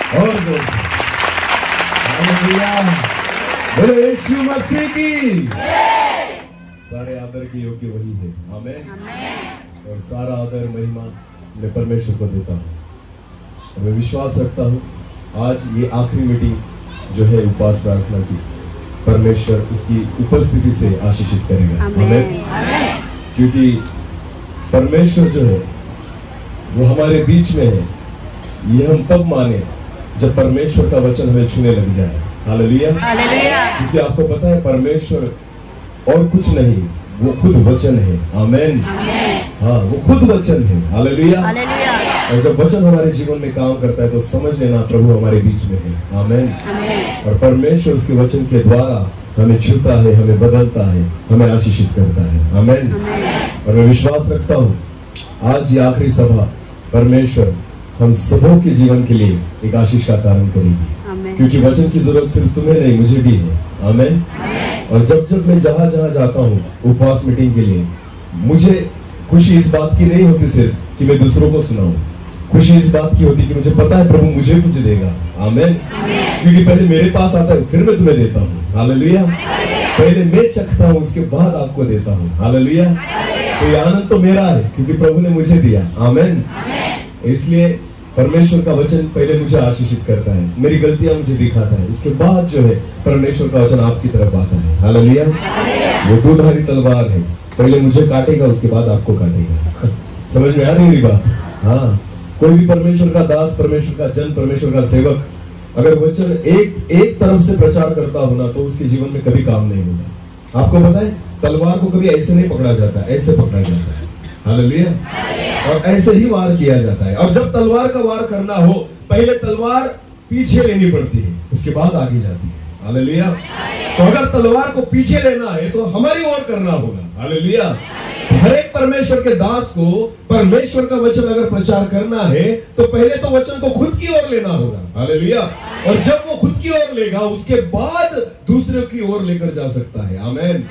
और जोर से हालेलुया। बोले यीशु मसीह की। सारे आदर के योग्य वही है। आमीन। और सारा आदर महिमा मैं परमेश्वर को देता हूँ। मैं विश्वास रखता हूँ आज ये आखिरी मीटिंग जो है उपवास प्रार्थना की, परमेश्वर उसकी उपस्थिति से आशीषित करेगा। आमीन। क्योंकि परमेश्वर जो है वो हमारे बीच में है, ये हम तब माने जब परमेश्वर का वचन हमें छूने लग जाए। हालेलुया। क्योंकि आपको पता है परमेश्वर और कुछ नहीं, वो खुद वचन है। आमीन। हाँ, वो खुद वचन है। हालेलुया। और जब वचन हमारे जीवन में काम करता है तो समझ लेना प्रभु हमारे बीच में है। आमीन। और परमेश्वर उसके वचन के द्वारा हमें छूता है, हमें बदलता है, हमें आशीषित करता है। आमीन। और मैं विश्वास रखता हूँ आज ये आखिरी सभा परमेश्वर हम सबों के जीवन के लिए एक आशीष का कारण करेगी। क्योंकि वचन की जरूरत सिर्फ तुम्हें नहीं, मुझे भी है। आमीन। और जब जब मैं जहां जहां जाता हूँ उपवास मीटिंग के लिए, मुझे खुशी इस बात की नहीं होती सिर्फ कि मैं दूसरों को सुनाऊं, खुशी इस बात की होती कि मुझे पता है प्रभु मुझे कुछ देगा। आमीन। क्योंकि पहले मेरे पास आता है फिर मैं तुम्हें देता हूँ। हालेलुया। पहले मैं चखता हूँ उसके बाद आपको देता हूँ। हालेलुया। तो ये आनंद तो मेरा है क्योंकि प्रभु ने मुझे दिया। आमीन। इसलिए परमेश्वर का वचन पहले मुझे आशीषित करता है, मेरी गलतियां मुझे दिखाता है, उसके बाद जो है परमेश्वर का वचन आपकी तरफ आता है। हालेलुया। वो दूधारी तलवार है, पहले मुझे काटेगा उसके बाद आपको काटेगा। समझ में आ रही मेरी बात? हाँ, कोई भी परमेश्वर का दास, परमेश्वर का जन, परमेश्वर का सेवक अगर वचन एक तरफ से प्रचार करता हो ना तो उसके जीवन में कभी काम नहीं होगा। आपको पता है तलवार को कभी ऐसे नहीं पकड़ा जाता, ऐसे पकड़ा जाता है। हालेलुया। और ऐसे ही वार किया जाता है। और जब तलवार का वार करना हो पहले तलवार पीछे लेनी पड़ती है, उसके बाद आगे जाती है। हालेलुया। तो अगर तलवार को पीछे लेना है तो हमारी ओर करना होगा। हालेलुया। हर एक परमेश्वर के दास को परमेश्वर का वचन अगर प्रचार करना है तो पहले तो वचन को खुद की ओर लेना होगा। हालेलुया। और जब वो खुद की ओर लेगा उसके बाद दूसरों की ओर लेकर जा सकता है। आमीन।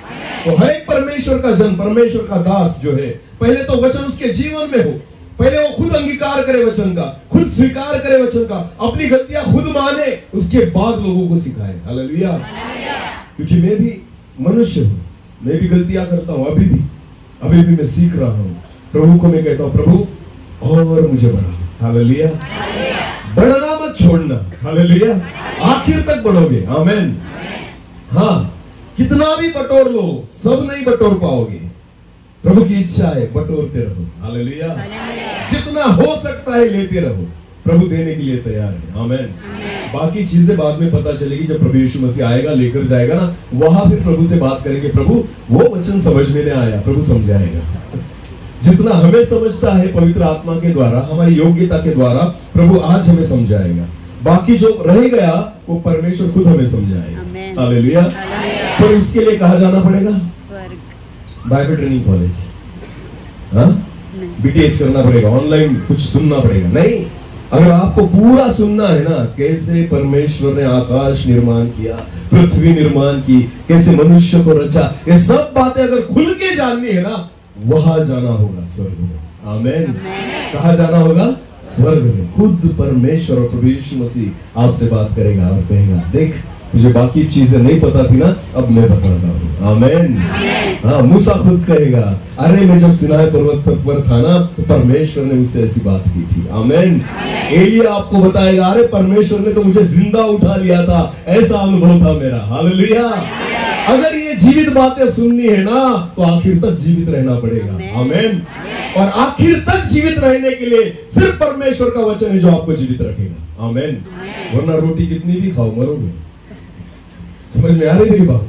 तो हर एक परमेश्वर का जन, परमेश्वर का दास जो है पहले तो वचन उसके जीवन में हो, पहले वो खुद अंगीकार करे वचन का, खुद स्वीकार करे वचन का, अपनी गलतियां खुद माने, उसके बाद लोगों को सिखाए। हालेलुया। क्योंकि मैं भी मनुष्य हूं, मैं भी गलतियां करता हूं, अभी भी मैं सीख रहा हूं। प्रभु को मैं कहता हूं प्रभु और मुझे बढ़ा। हालेलुया। बढ़ना मत छोड़ना। हालेलुया। आखिर तक बढ़ोगे। आमीन। हाँ, कितना भी बटोर लो सब नहीं बटोर पाओगे। प्रभु की इच्छा है बटोरते रहो। हालेलुया। जितना हो सकता है लेते रहो, प्रभु देने के लिए तैयार है। आमीन। बाकी चीजें बाद में पता चलेगी जब प्रभु यीशु मसीह आएगा, लेकर जाएगा ना, वहां फिर प्रभु से बात करेंगे। प्रभु वो वचन समझ में नहीं आया, प्रभु समझाएगा। जितना हमें समझता है पवित्र आत्मा के द्वारा, हमारी योग्यता के द्वारा, प्रभु आज हमें समझाएगा। बाकी जो रह गया वो परमेश्वर खुद हमें समझाएगा। हालेलुया। पर उसके लिए कहा जाना पड़ेगा बाइबल ट्रेनिंग कॉलेज, हाँ, बीटीएच करना पड़ेगा, ऑनलाइन कुछ सुनना पड़ेगा नहीं। अगर आपको पूरा सुनना है ना, कैसे परमेश्वर ने आकाश निर्माण किया, पृथ्वी निर्माण की, कैसे मनुष्य को रचा, ये सब बातें अगर खुल के जाननी है ना, वहां जाना होगा स्वर्ग में। आमीन। कहा जाना होगा? स्वर्ग में। खुद परमेश्वर और प्रभु यीशु मसीह आपसे बात करेगा और कहेगा देख तुझे बाकी चीजें नहीं पता थी ना, अब मैं बताता हूँ। आमीन। हाँ, मूसा खुद कहेगा अरे मैं जब सिनाई पर्वत पर था ना तो परमेश्वर ने मुझसे ऐसी बात की थी। आमीन। एलिया आपको बताएगा अरे परमेश्वर ने तो मुझे जिंदा उठा लिया था, ऐसा अनुभव था मेरा। हालेलुया। अगर ये जीवित बातें सुननी है ना तो आखिर तक जीवित रहना पड़ेगा। आमीन। और आखिर तक जीवित रहने के लिए सिर्फ परमेश्वर का वचन है जो आपको जीवित रखेगा। आमीन। वरना रोटी कितनी भी खाओ मरोगे। समझ में आ रही मेरी बात?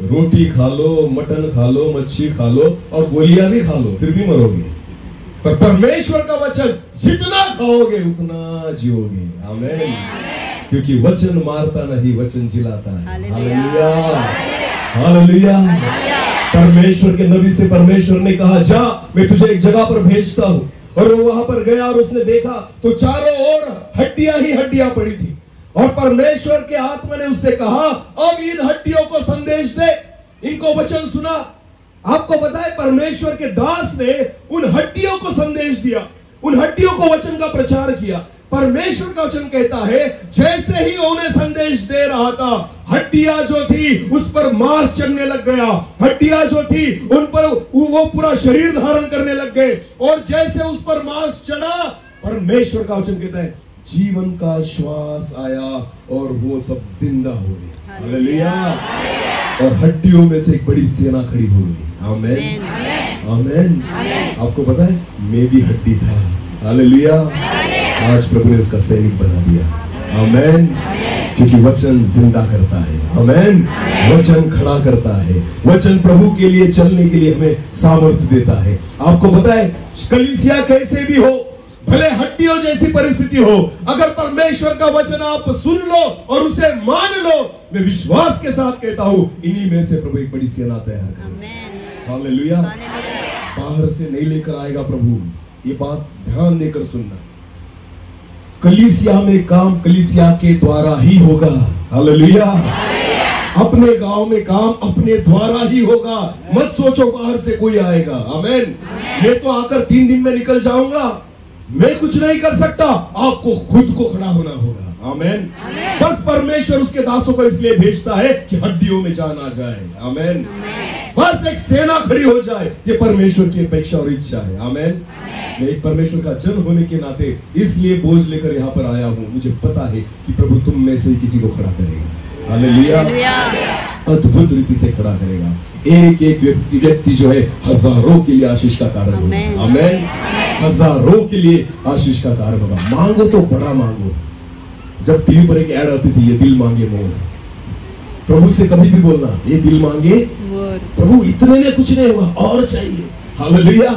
रोटी खा लो, मटन खा लो, मच्छी खा लो और गोलियां भी खा लो, फिर भी मरोगे। पर परमेश्वर का वचन जितना खाओगे उतना जियोगे। आमीन। क्योंकि वचन मारता नहीं, वचन जिलाता है। हालेलुया। हालेलुया। परमेश्वर के नबी से परमेश्वर ने कहा जा मैं तुझे एक जगह पर भेजता हूं। और वो वहां पर गया और उसने देखा तो चारों ओर हड्डियां ही हड्डियां पड़ी थी। और परमेश्वर के आत्मा ने उससे कहा अब इन हड्डियों को संदेश दे, इनको वचन सुना। आपको पता है परमेश्वर के दास ने उन हड्डियों को संदेश दिया, उन हड्डियों को वचन का प्रचार किया। परमेश्वर का वचन कहता है जैसे ही उन्हें संदेश दे रहा था, हड्डियां जो थी उस पर मांस चढ़ने लग गया, हड्डियां जो थी उन पर वो पूरा शरीर धारण करने लग गए, और जैसे उस पर मांस चढ़ा, परमेश्वर का वचन कहता है जीवन का श्वास आया और वो सब जिंदा हो गए। हालेलुया। और हड्डियों में से एक बड़ी सेना खड़ी हो गई। आमीन, आमीन। आपको पता है मैं भी हड्डी था। हालेलुया। आज प्रभु ने उसका सैनिक बना दिया। आमीन। क्योंकि वचन जिंदा करता है। आमीन। वचन खड़ा करता है। वचन प्रभु के लिए चलने के लिए हमें सामर्थ्य देता है। आपको पता है कलीसिया कैसे भी हो, भले हड्डियों जैसी परिस्थिति हो, अगर परमेश्वर का वचन आप सुन लो और उसे मान लो, मैं विश्वास के साथ कहता हूं इन्हीं में से प्रभु एक बड़ी सेना तैयार करेगा। हालेलुया। बाहर से नहीं लेकर आएगा प्रभु, ये बात ध्यान देकर सुनना। कलीसिया में काम कलीसिया के द्वारा ही होगा। हालेलुया। अपने गांव में काम अपने द्वारा ही होगा। मत सोचो बाहर से कोई आएगा। आमीन। मैं तो आकर 3 दिन में निकल जाऊंगा, मैं कुछ नहीं कर सकता। आपको खुद को खड़ा होना होगा। आमीन। बस परमेश्वर उसके दासों को इसलिए भेजता है कि हड्डियों में जान आ जाए। आमीन। बस एक सेना खड़ी हो जाए, ये परमेश्वर की अपेक्षा और इच्छा है। आमीन। मैं एक परमेश्वर का जन होने के नाते इसलिए बोझ लेकर यहाँ पर आया हूँ। मुझे पता है कि प्रभु तुम में से किसी को खड़ा करेगा। हालेलुया। अद्भुत रीति से खड़ा करेगा। एक एक व्यक्ति जो है हजारों के लिए आशीष का कारण होगा। आमीन। हजारों के लिए आशीष का कारण होगा। मांगो तो बड़ा मांगो। जब टीवी पर एक ऐड आती थी, ये दिल मांगे मोर, प्रभु से कभी भी बोलना ये दिल मांगे प्रभु, इतने में कुछ नहीं होगा, और चाहिए। हालेलुया।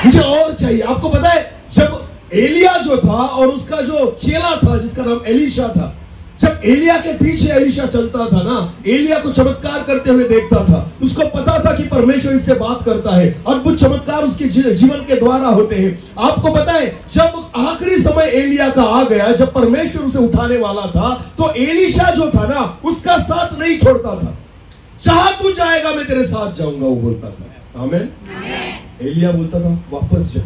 मुझे और चाहिए। आपको पता है जब एलिया जो था और उसका जो चेला था जिसका नाम एलीशा था, जब एलिया के पीछे एलीशा चलता था ना, एलिया को चमत्कार करते हुए देखता था, उसको पता था कि परमेश्वर इससे बात करता है, अद्भुत चमत्कार उसके जीवन के द्वारा होते हैं। आपको पता है जब आखिरी समय एलिया का आ गया, जब परमेश्वर उसे उठाने वाला था, तो एलीशा जो था ना उसका साथ नहीं छोड़ता था। जहां तू जाएगा मैं तेरे साथ जाऊंगा, वो बोलता था। आमीन। एलिया बोलता था वापस जा,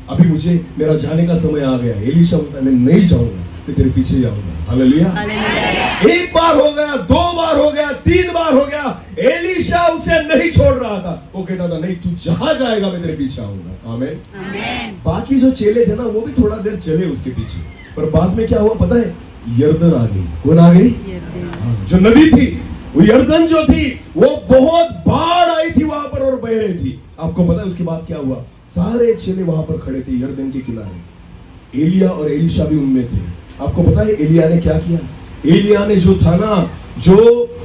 अभी मुझे मेरा जाने का समय आ गया। एलीशा बोलता मैं नहीं जाऊंगा, मैं तेरे पीछे जाऊंगा। हालेलुया। एक बार हो गया, 2 बार हो गया, 3 बार हो गया, एलीशा उसे नहीं छोड़ रहा था। वो कहता था नहीं तू जहां जाएगा मैं तेरे पीछे आऊंगा। आमीन। बाकी जो चेले थे ना वो भी थोड़ा देर चले उसके पीछे, पर बाद में क्या हुआ पता है? यरदन आ गई। कौन आ गई? जो नदी थी, वो यरदन जो थी वो बहुत बाढ़ आई थी वहां पर और बह रही थी। आपको पता है उसके बाद क्या हुआ? सारे चेले वहां पर खड़े थे यरदन के किनारे, एलिया और एलीशा भी उनमें थे। आपको पता है एलिया ने क्या किया? एलिया ने जो था ना, जो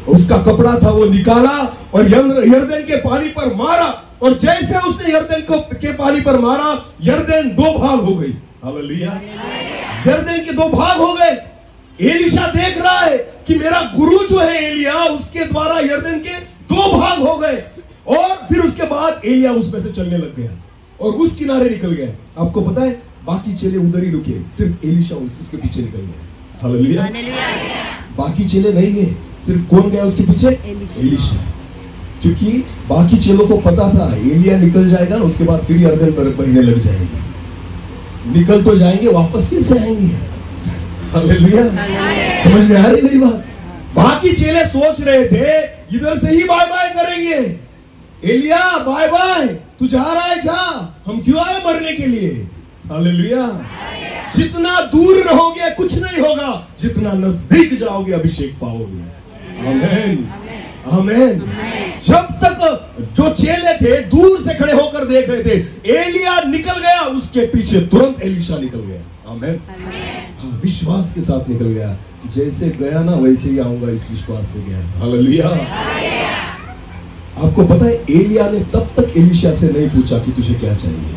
उसका कपड़ा था वो निकाला और यरदन के पानी पर मारा, और जैसे उसने यरदन के पानी पर मारा, यरदन 2 भाग हो गई। हालेलुया। यरदन के 2 भाग हो गए। एलीशा देख रहा है कि मेरा गुरु जो है एलिया, उसके द्वारा यरदन के 2 भाग हो गए, और फिर उसके बाद एलिया उसमें से चलने लग गया और उस किनारे निकल गया। आपको पता है बाकी चेले उधर ही रुके, सिर्फ एलीशा उसके पीछे निकल गया। हालेलुया। बाकी चेले नहीं गए, सिर्फ कौन गया उसके पीछे? एलीशा। क्योंकि बाकी चेलों को पता था एलिया निकल जाएगा ना, उसके बाद फिर यरदन पर बहने लग जाएंगे। निकल तो जाएंगे, वापस कैसे आएंगे? हालेलुया। समझ में आ रही मेरी बात? बाकी चेले सोच रहे थे इधर से ही बाय बाय करेंगे। एलिया बाय बाय, तू जा रहा है जा, हम क्यों आए मरने के लिए? हालेलुया। जितना दूर रहोगे कुछ नहीं होगा, जितना नजदीक जाओगे अभिषेक पाओगे। आमीन। आमीन। जब तक जो चेले थे दूर से खड़े होकर देख रहे थे, एलिया निकल गया, उसके पीछे तुरंत एलीशा निकल गया। आमीन। विश्वास के साथ निकल गया। जैसे गया ना वैसे ही आऊंगा, इस विश्वास से गया। हालेलुया। आपको पता है एलिया ने तब तक एलीशा से नहीं पूछा कि तुझे क्या चाहिए,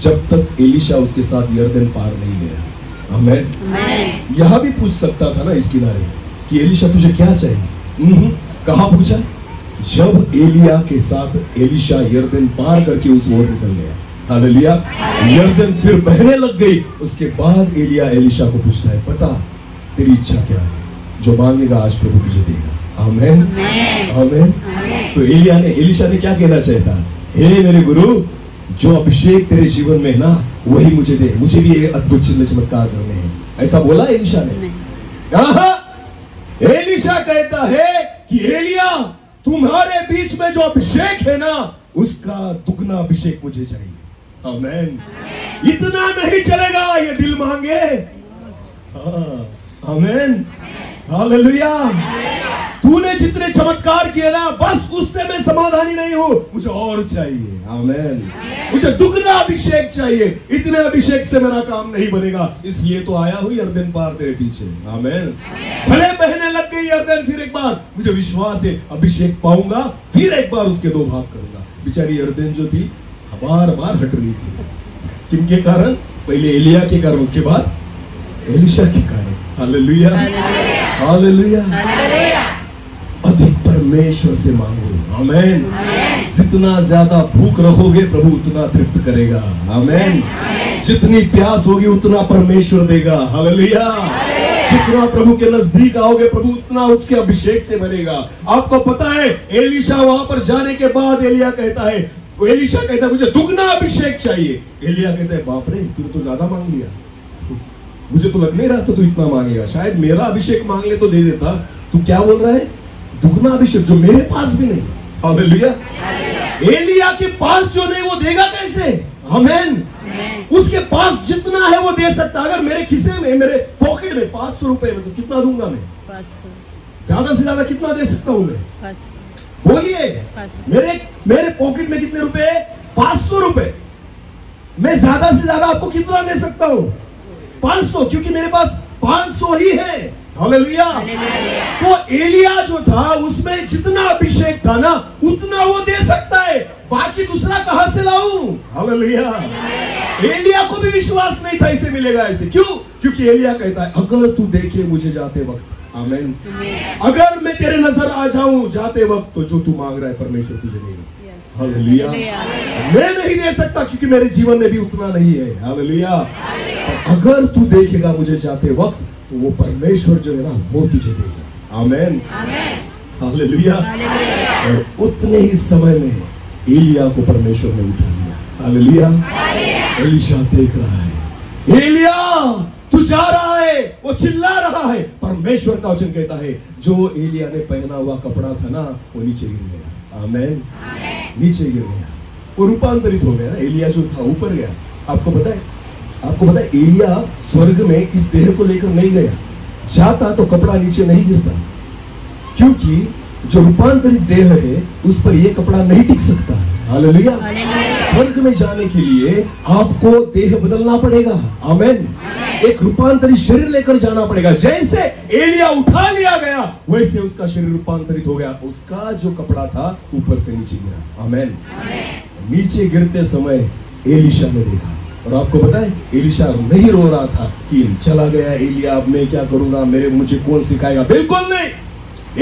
जब तक एलीशा उसके साथ यरदन पार नहीं गया। आमीन। यहां भी पूछ सकता था ना इस किनारे कि एलीशा तुझे क्या चाहिए? कहां पूछा? जब एलिया के साथ एलीशा यरदन पार करके उस ओर निकल गया। हालेलुया। यरदन फिर बहने लग गई। उसके बाद एलिया एलीशा को पूछता है बता तेरी इच्छा क्या है, जो मांगेगा आज प्रभु तुझे देगा। आमीन। आमीन। तो एलिया ने एलीशा ने क्या कहना चाहता? हे मेरे गुरु, जो अभिषेक तेरे जीवन में है ना वही मुझे दे, मुझे भी ये अद्भुत चिन्ह चमत्कार करने हैं। ऐसा बोला एलिशा ने? कहा एलिशा कहता है कि एलिया तुम्हारे बीच में जो अभिषेक है ना, उसका दुगना अभिषेक मुझे चाहिए। आमेन। इतना नहीं चलेगा, ये दिल मांगे। आमेन, हालेलुया। तूने जितने चमत्कार किए ना, बस उससे मैं समाधानी नहीं हूं, मुझे और चाहिए। आमेन। मुझे दुगना अभिषेक चाहिए। इतने अभिषेक से मेरा काम नहीं बनेगा, इसलिए तो आया हूं यरदन पार तेरे पीछे। आमेन। भले बहने लग गई यरदन, फिर एक बार मुझे विश्वास है अभिषेक पाऊंगा, फिर एक बार उसके दो भाग करूंगा। बेचारी यरदन जो थी बार बार हट रही थी। किनके कारण? पहले एलिया के कारण, उसके बाद एलिशा के कारण। Hallelujah, hallelujah. अधिक परमेश्वर से मांगो। आमेन। जितना ज्यादा भूख रखोगे प्रभु उतना तृप्त करेगा। आमेन। जितनी प्यास होगी उतना परमेश्वर देगा। हालेलुया। जितना प्रभु के नजदीक आओगे प्रभु उतना उसके अभिषेक से भरेगा। आपको पता है एलिशा वहां पर जाने के बाद एलिया कहता है, एलिशा कहता है मुझे दुगना अभिषेक चाहिए। एलिया कहता है बाप रे, तूने तो ज्यादा मांग लिया, मुझे तो लग नहीं रहा था तू इतना मांगेगा, शायद मेरा अभिषेक मांग ले तो दे देता। तू क्या बोल रहा है? दुगना अभिषेक जो मेरे पास भी नहीं। हालेलुया। एलिया के पास जो नहीं वो देगा कैसे? आमेन। उसके पास जितना है वो दे सकता। अगर मेरे खिसे में, मेरे पॉकेट में 500 रुपए में, तो कितना दूंगा मैं? 500। ज्यादा से ज्यादा कितना दे सकता हूं मैं? 500। बोलिए, मेरे पॉकेट में कितने रुपए? 500 रुपए। मैं ज्यादा से ज्यादा आपको कितना दे सकता हूं? 500, क्योंकि मेरे पास 500 ही है। हालेलुया। तो एलिया जो था उसमें जितना अभिषेक था ना उतना वो दे सकता है, बाकी दूसरा कहां से लाऊं? हालेलुया। एलिया को भी विश्वास नहीं था इसे मिलेगा ऐसे। क्यों? क्योंकि एलिया कहता है अगर तू देखे मुझे जाते वक्त, आमेन, अगर मैं तेरे नजर आ जाऊं जाते वक्त, तो जो तू मांग रहा है परमेश्वर तुझे देगा। हालेलुया। मैं नहीं दे सकता क्योंकि मेरे जीवन में भी उतना नहीं है। हालेलुया। अगर तू देखेगा मुझे जाते वक्त तो वो परमेश्वर जो है ना वो तुझे देगा। आमेन, हालेलुया। और उतने ही समय में एलिया को परमेश्वर ने उठा लिया। हालेलुया। एलिशा देख रहा है, एलिया तू जा रहा है, वो चिल्ला रहा है। परमेश्वर का वचन कहता है जो एलिया ने पहना हुआ कपड़ा था ना वो नीचे गिर गया। आमेन। नीचे गिर गया, वो रूपांतरित हो गया। एलिया जो था ऊपर गया। आपको पता है एलिया स्वर्ग में इस देह को लेकर नहीं गया। जाता तो कपड़ा नीचे नहीं गिरता, क्योंकि जो रूपांतरित देह है उस पर यह कपड़ा नहीं टिक सकता। हालेलुया। स्वर्ग में जाने के लिए आपको देह बदलना पड़ेगा। आमेन। एक रूपांतरित शरीर लेकर जाना पड़ेगा। जैसे एलिया उठा लिया गया वैसे उसका शरीर रूपांतरित हो गया। उसका जो कपड़ा था ऊपर से नीचे गिरा। आमेन। नीचे गिरते समय एलिशा ने देखा, और आपको पता है एलिशा नहीं रो रहा था कि चला गया एलिया, अब मैं क्या करूंगा, मुझे कौन सिखाएगा। बिल्कुल नहीं।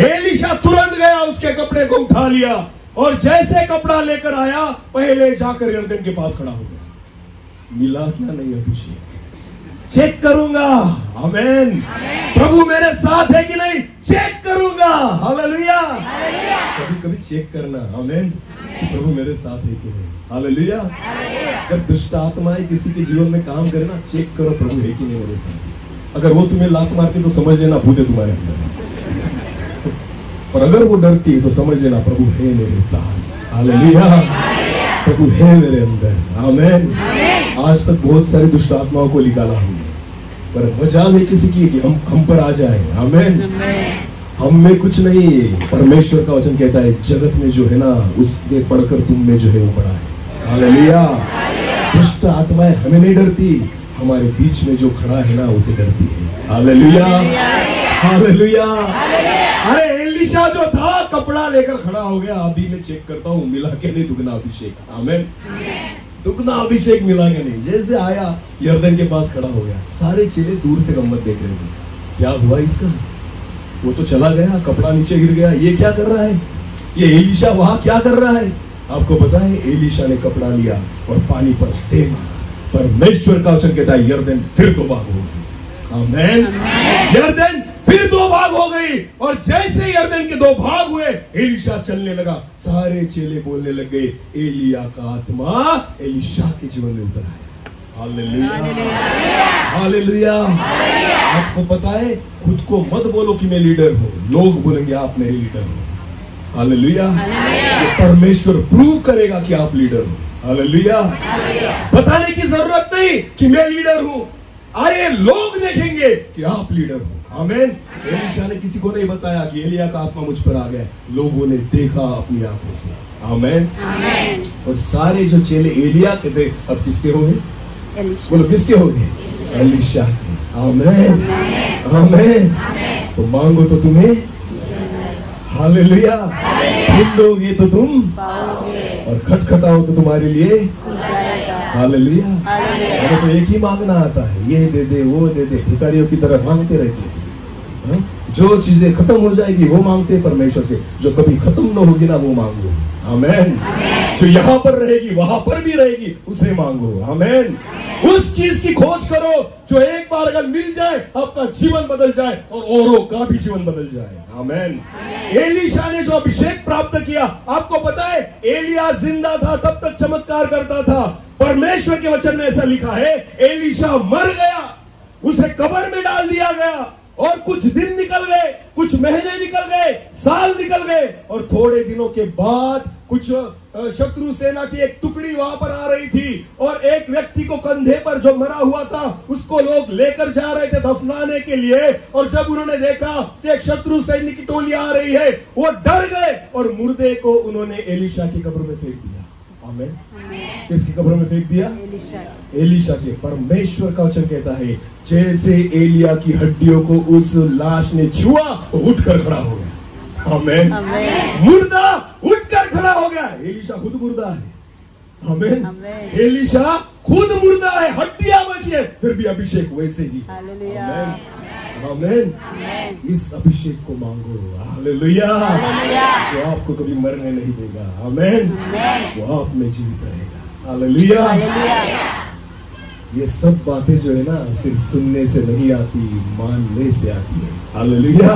एलिशा तुरंत गया, उसके कपड़े को उठा लिया और जैसे कपड़ा लेकर आया पहले जाकर यरदन के पास खड़ा हो गया। मिला क्या नहीं अभिषेक? चेक करूंगा। आमेन। प्रभु मेरे साथ है कि नहीं, चेक करूंगा। हालेलुया। कभी कभी चेक करना। आमेन। प्रभु मेरे साथ है कि नहीं। हालेलुया। जब दुष्ट आत्माएं किसी के जीवन में काम करे ना, चेक करो प्रभु है कि नहीं मेरे साथ। अगर वो तुम्हें लात मारती तो समझ लेना भूत है तुम्हारे अंदर, और अगर वो डरती है तो समझ लेना प्रभु है मेरे पास। हालेलुया। प्रभु है मेरे अंदर। आमेन। आज तक बहुत सारी दुष्ट आत्माओं को निकाला हमने, पर मजाल है किसी की कि हम पर आ जाए। आमेन। हम में कुछ नहीं, परमेश्वर का वचन कहता है जगत में जो है ना उसके पढ़कर तुम में जो है वो बड़ा है। हालेलुया। दुष्ट आत्माएं हमें नहीं डरती, हमारे बीच में जो खड़ा है ना उसे डरती है। हालेलुया। हालेलुया। अरे एलिशा जो था कपड़ा लेकर खड़ा हो गया। अभी मैं चेक करता हूँ मिला के नहीं दुगना अभिषेक। आमेन। दुगना अभिषेक मिला के नहीं। जैसे आया यरदन के पास खड़ा हो गया, सारे चेले दूर से गम्मत देख रहे थे, क्या हुआ इसका, वो तो चला गया, कपड़ा नीचे गिर गया, ये क्या कर रहा है, ये एलिशा वहां क्या कर रहा है। आपको पता है एलिशा ने कपड़ा लिया और पानी पर दे मारा। परमेश्वर का वचन कहता है यरदन फिर दो भाग हो गई। आमेन। यरदन फिर दो भाग हो गई, और जैसे यरदन के दो भाग हुए एलिशा चलने लगा। सारे चेले बोलने लग गए एलिया का आत्मा एलिशा के जीवन में उतर आया। Hallelujah, hallelujah. आपको पता है, खुद को मत बोलो कि मैं लीडर हूँ, लोग बोलेंगे आप मेरे लीडर हो। हालेलुया। तो परमेश्वर प्रूव करेगा कि आप लीडर हो। हालेलुया। बताने की जरूरत नहीं कि मैं लीडर हूँ, आए लोग देखेंगे कि आप लीडर हो। आमीन। एलीशा ने किसी को नहीं बताया कि एलिया का आत्मा मुझ पर आ गया, लोगों ने देखा अपनी आंखों से। आमीन। और सारे जो चेले एलिया के थे अब किसके हो गए? बोलो किसके हो गए? एलीशा के। आमीन, आमीन। तो मांगो तो तुम्हें, हालेलुया, ढूंढोगे तो तुम पाओगे, और खटखटाओ तो तुम्हारे लिए, हालेलुया। हमें तो एक ही मांगना आता है, ये दे दे वो दे दे, भिखारियों की तरह मांगते रहते हैं। जो चीजें खत्म हो जाएगी वो मांगते परमेश्वर से, जो कभी खत्म न होगी ना वो मांगो। आमीन। जो यहाँ पर रहेगी वहां पर भी रहेगी, उसे मांगो। आमीन। उस चीज की खोज करो जो एक बार अगर मिल जाए आपका जीवन बदल जाए और औरों का भी जीवन बदल जाए। आमीन। एलीशा ने जो अभिषेक प्राप्त किया, आपको पता है एलिया जिंदा था तब तक चमत्कार करता था। परमेश्वर के वचन में ऐसा लिखा है, एलीशा मर गया, उसे कब्र में डाल दिया गया, और कुछ दिन निकल गए, कुछ महीने निकल गए, साल निकल गए, और थोड़े दिनों के बाद कुछ शत्रु सेना की एक टुकड़ी वहां पर आ रही थी, और एक व्यक्ति को कंधे पर जो मरा हुआ था उसको लोग लेकर जा रहे थे दफनाने के लिए। और जब उन्होंने देखा कि एक शत्रु सैन्य की टोली आ रही है, वो डर गए और मुर्दे को उन्होंने एलीशा की कब्र में फेंक दिया। आमीन। किसकी कब्र में फेंक दिया? एलीशा के। परमेश्वर का वचन कहता है, जैसे एलिया की हड्डियों को उस लाश ने छुआ, वो उठकर खड़ा हो गया। आमीन। मुर्दा उठकर खड़ा हो गया। एलीशा खुद मुर्दा है। आमीन। एलीशा खुद मुर्दा है, हड्डियां बची है, फिर भी अभिषेक वैसे ही। आमीन, आमीन। इस अभिषेक को मांगो। हालेलुया। जो आपको कभी मरने नहीं देगा। आमीन। वो आप में जीवित रहेगा। हालेलुया। ये सब बातें जो है ना, सिर्फ सुनने से नहीं आती, मानने से आती है। हालेलुया।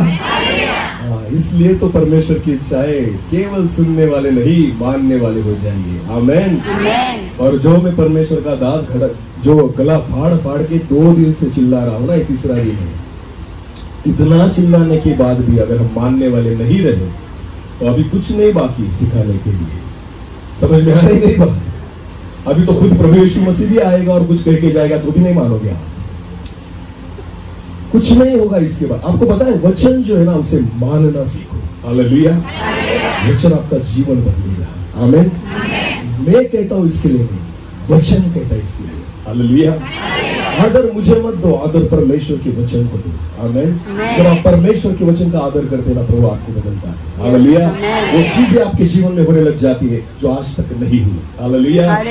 हाँ, इसलिए तो परमेश्वर की इच्छा है केवल सुनने वाले नहीं, मानने वाले हो जाएंगे। आमीन। और जो मैं परमेश्वर का दास खड़ा, जो गला फाड़ फाड़ के 2 दिन से चिल्ला रहा हूं ना, 3रा दिन है, इतना चिल्लाने के बाद भी अगर हम मानने वाले नहीं रहे तो अभी कुछ नहीं बाकी सिखाने के लिए। समझ में आ रही मेरी बात? अभी तो खुद प्रभु यीशु मसीह भी आएगा और कुछ कह के जाएगा तो भी नहीं मानोगे आप। कुछ नहीं होगा इसके बाद। आपको पता है वचन जो है ना, उसे मानना सीखो। हालेलुया। वचन आपका जीवन बदलेगा। आमीन। मैं कहता हूं इसके लिए नहीं, वचन कहता है इसके लिए। हालेलुया। आदर मुझे मत दो, आदर परमेश्वर के वचन को दो। आमीन। जब आप परमेश्वर के वचन का आदर करते हैं ना, प्रभु आपको बदलता है। हालेलुया। वो चीजें आपके जीवन में होने लग जाती है जो आज तक नहीं हुई। हालेलुया।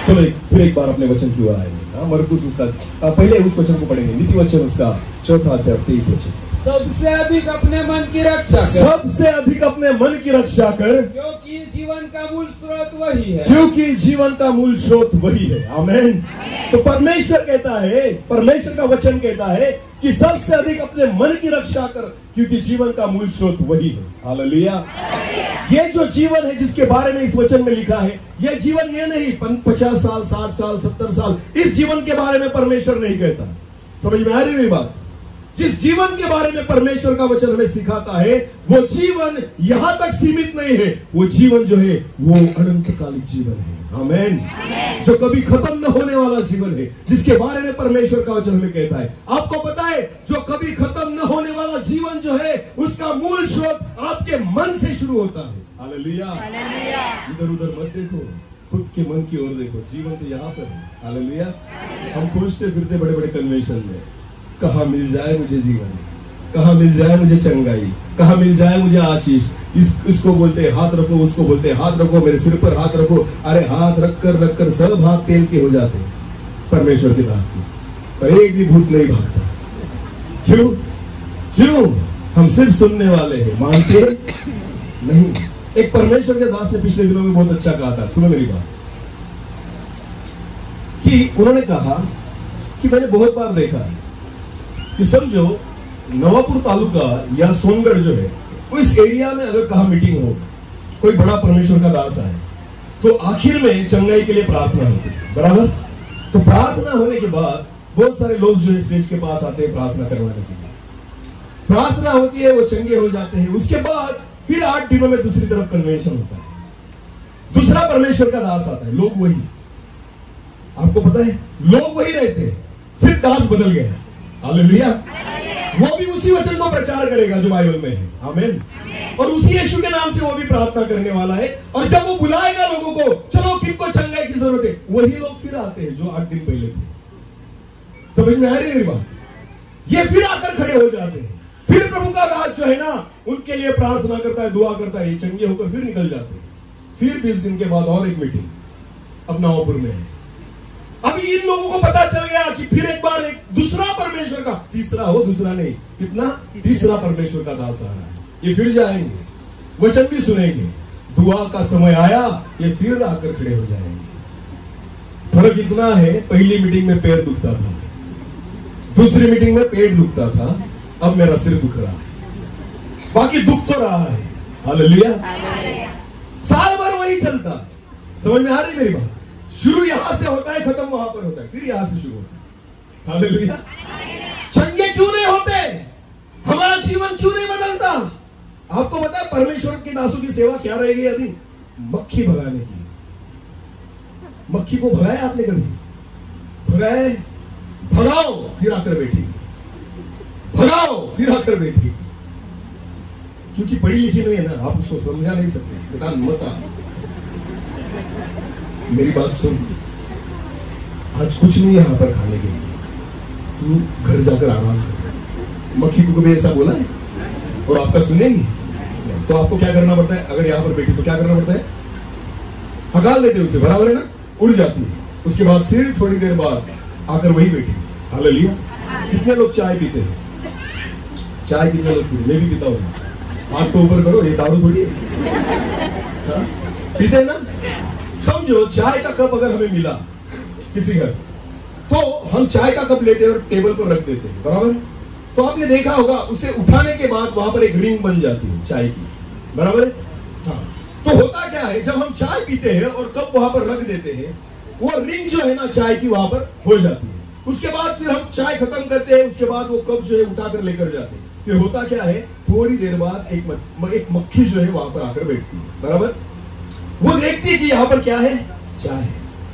चलो फिर एक बार अपने वचन की ओर आएंगे। मरकुस उसका पहले उस वचन को पढ़ेंगे, नीति वचन उसका 4था अध्याय 23 वचन। सबसे अधिक अपने मन की रक्षा कर, सबसे अधिक अपने मन की रक्षा कर, क्योंकि जीवन का मूल स्रोत वही है। क्योंकि जीवन का मूल स्रोत वही है। आमीन। तो परमेश्वर कहता है, परमेश्वर का वचन कहता है कि सबसे अधिक अपने मन की रक्षा कर, क्योंकि जीवन का मूल स्रोत वही है। हालेलुया। ये जो जीवन है जिसके बारे में इस वचन में लिखा है, ये जीवन ये नहीं 50 साल, 60 साल, 70 साल, इस जीवन के बारे में परमेश्वर नहीं कहता। समझ में आ रही मेरी बात? जिस जीवन के बारे में परमेश्वर का वचन हमें सिखाता है, वो जीवन यहां तक सीमित नहीं है। वो जीवन जो है वो अनंतकालिक जीवन है। आमीन। जो कभी खत्म न होने वाला जीवन है, जिसके बारे में परमेश्वर का वचन हमें कहता है। आपको पता है, जो कभी खत्म न होने वाला जीवन जो है, उसका मूल स्रोत आपके मन से शुरू होता है। हालेलुया। इधर उधर मत देखो, खुद के मन की ओर देखो। जीवन तो यहाँ पर है। हालेलुया। हम खोजते फिरते बड़े बड़े कन्वेंशन में, कहाँ मिल जाए मुझे जीवन, कहाँ मिल जाए मुझे चंगाई, कहाँ मिल जाए मुझे आशीष। इसको बोलते हैं हाथ रखो, उसको बोलते हैं हाथ रखो, मेरे सिर पर हाथ रखो। अरे हाथ रखकर सब हाथ तेल के हो जाते हैं परमेश्वर के दास के, पर एक भी भूत नहीं भागता। क्यों? क्यों? हम सिर्फ सुनने वाले हैं, मानते नहीं। एक परमेश्वर के दास ने पिछले दिनों में बहुत अच्छा कहा था, सुनो मेरी बात, कि उन्होंने कहा कि मैंने बहुत बार देखा है कि समझो नवापुर तालुका या सोनगढ़ जो है, उस एरिया में अगर कहा मीटिंग हो, कोई बड़ा परमेश्वर का दास आए, तो आखिर में चंगाई के लिए प्रार्थना होती है। बराबर? तो प्रार्थना होने के बाद बहुत सारे लोग जो स्टेज के पास आते हैं प्रार्थना करवाने के लिए, प्रार्थना होती है, वो चंगे हो जाते हैं। उसके बाद फिर 8 दिनों में दूसरी तरफ कन्वेंशन होता है, दूसरा परमेश्वर का दास आता है। लोग वही, आपको पता है, लोग वही रहते हैं, सिर्फ दास बदल गए हैं। हालेलुया। वो भी उसी वचन को प्रचार करेगा जो बाइबल में है। आमीन। और उसी यीशु के नाम से वो भी प्रार्थना करने वाला है। और जब वो बुलाएगा लोगों को, चलो किनको चंगाई की जरूरत है, वही लोग फिर आते हैं जो 8 दिन पहले थे। समझ में आ रही है मेरी बात? ये फिर आकर खड़े हो जाते हैं, फिर प्रभु का राज जो है ना उनके लिए प्रार्थना करता है, दुआ करता है, ये चंगे होकर फिर निकल जाते हैं। फिर 20 दिन के बाद और एक मीटिंग अब नावपुर में है। अभी इन लोगों को पता चल गया कि फिर एक बार एक दूसरा परमेश्वर का, तीसरा हो, दूसरा नहीं, कितना, तीसरा परमेश्वर का दास आ रहा है। ये फिर जाएंगे, वचन भी सुनेंगे, दुआ का समय आया, ये फिर आकर खड़े हो जाएंगे। फर्क इतना है, पहली मीटिंग में पैर दुखता था, दूसरी मीटिंग में पेट दुखता था, अब मेरा सिर दुख रहा है, बाकी दुख तो रहा है। हालेलुया। साल भर वही चलता है। समझ में आ रही मेरी बात? शुरू यहां से होता है, खत्म वहां पर होता है, फिर यहां से शुरू होता है। हालेलुया। चंगे क्यों नहीं होते? हमारा जीवन क्यों नहीं बदलता? आपको पता है परमेश्वर के दासों की सेवा क्या रहेगी अभी? मक्खी भगाने की। मक्खी को भगाया आपने कभी? भगाए, भगाओ फिर आकर बैठेगी, भगाओ फिर आकर बैठेगी, क्योंकि पढ़ी लिखी नहीं है ना, आप उसको समझा नहीं सकते। बेटा मत आ, मेरी बात सुन, आज कुछ नहीं यहां पर खाने के लिए, तू घर जाकर आराम कर। मक्खी को कभी ऐसा बोला है? और आपका सुनेंगी? तो आपको क्या करना पड़ता है? अगर यहां पर बैठी तो क्या करना पड़ता है? हकाल देते उसे, बराबर है ना, उड़ जाती है। उसके बाद फिर थोड़ी देर बाद आकर वही बैठी। हालेलुया। कितने लोग चाय पीते हैं? चाय कितने लोग पीते? मैं भी पीता हूँ। हाथ तो ऊपर करो, ये दारू थोड़ी है। पीते हैं ना? समझो चाय का कप अगर हमें मिला किसी घर, तो हम चाय का कप लेते हैं और टेबल पर रख देते हैं, बराबर? तो आपने देखा होगा उसे उठाने के बाद वहां पर एक रिंग बन जाती है चाय की, बराबर? हाँ। तो होता क्या है, जब हम चाय पीते हैं और कप वहां पर रख देते हैं, वो रिंग जो है ना चाय की वहां पर हो जाती है। उसके बाद फिर हम चाय खत्म करते हैं, उसके बाद वो कप जो है उठाकर लेकर जाते हैं। फिर होता क्या है, थोड़ी देर बाद एक मक्खी जो है वहां पर आकर बैठती है, बराबर? वो देखती है कि यहाँ पर क्या है, चाय,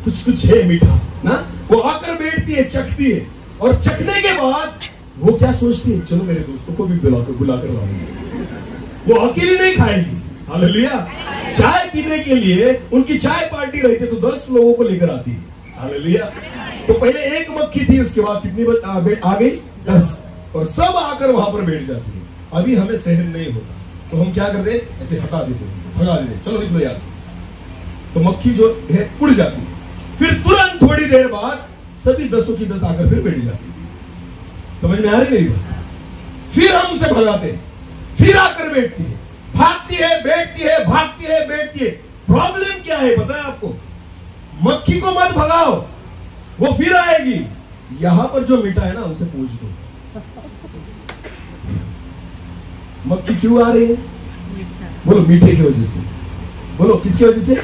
कुछ कुछ है मीठा ना, वो आकर बैठती है, चखती है, और चखने के बाद वो क्या सोचती है, चलो मेरे दोस्तों को भी बुलाकर लाऊंगी। वो अकेली नहीं खाएगी। हालेलुया। चाय पीने के लिए उनकी चाय पार्टी रहती है तो 10 लोगों को लेकर आती है। हालेलुया। तो पहले एक मक्खी थी, उसके बाद कितनी आ गई? 10, और सब आकर वहां पर बैठ जाती है। अभी हमें सहन नहीं होता तो हम क्या करते हैं, ऐसे हटा देते हैं, भगा देते हैं, चलो निकलो यहां से। तो मक्खी जो है उड़ जाती है। फिर तुरंत थोड़ी देर बाद सभी 10 की 10 आकर फिर बैठ जाती है। समझ में आ रही मेरी बात? फिर हम उसे भगाते हैं, फिर आकर बैठती है, भागती है, बैठती है, भागती है, बैठती है। प्रॉब्लम क्या है पता है आपको? मक्खी को मत भगाओ, वो फिर आएगी। यहां पर जो मीठा है ना उसे पूछ दो, मक्खी क्यों आ रही है? बोलो मीठे की वजह से। बोलो किसकी वजह से?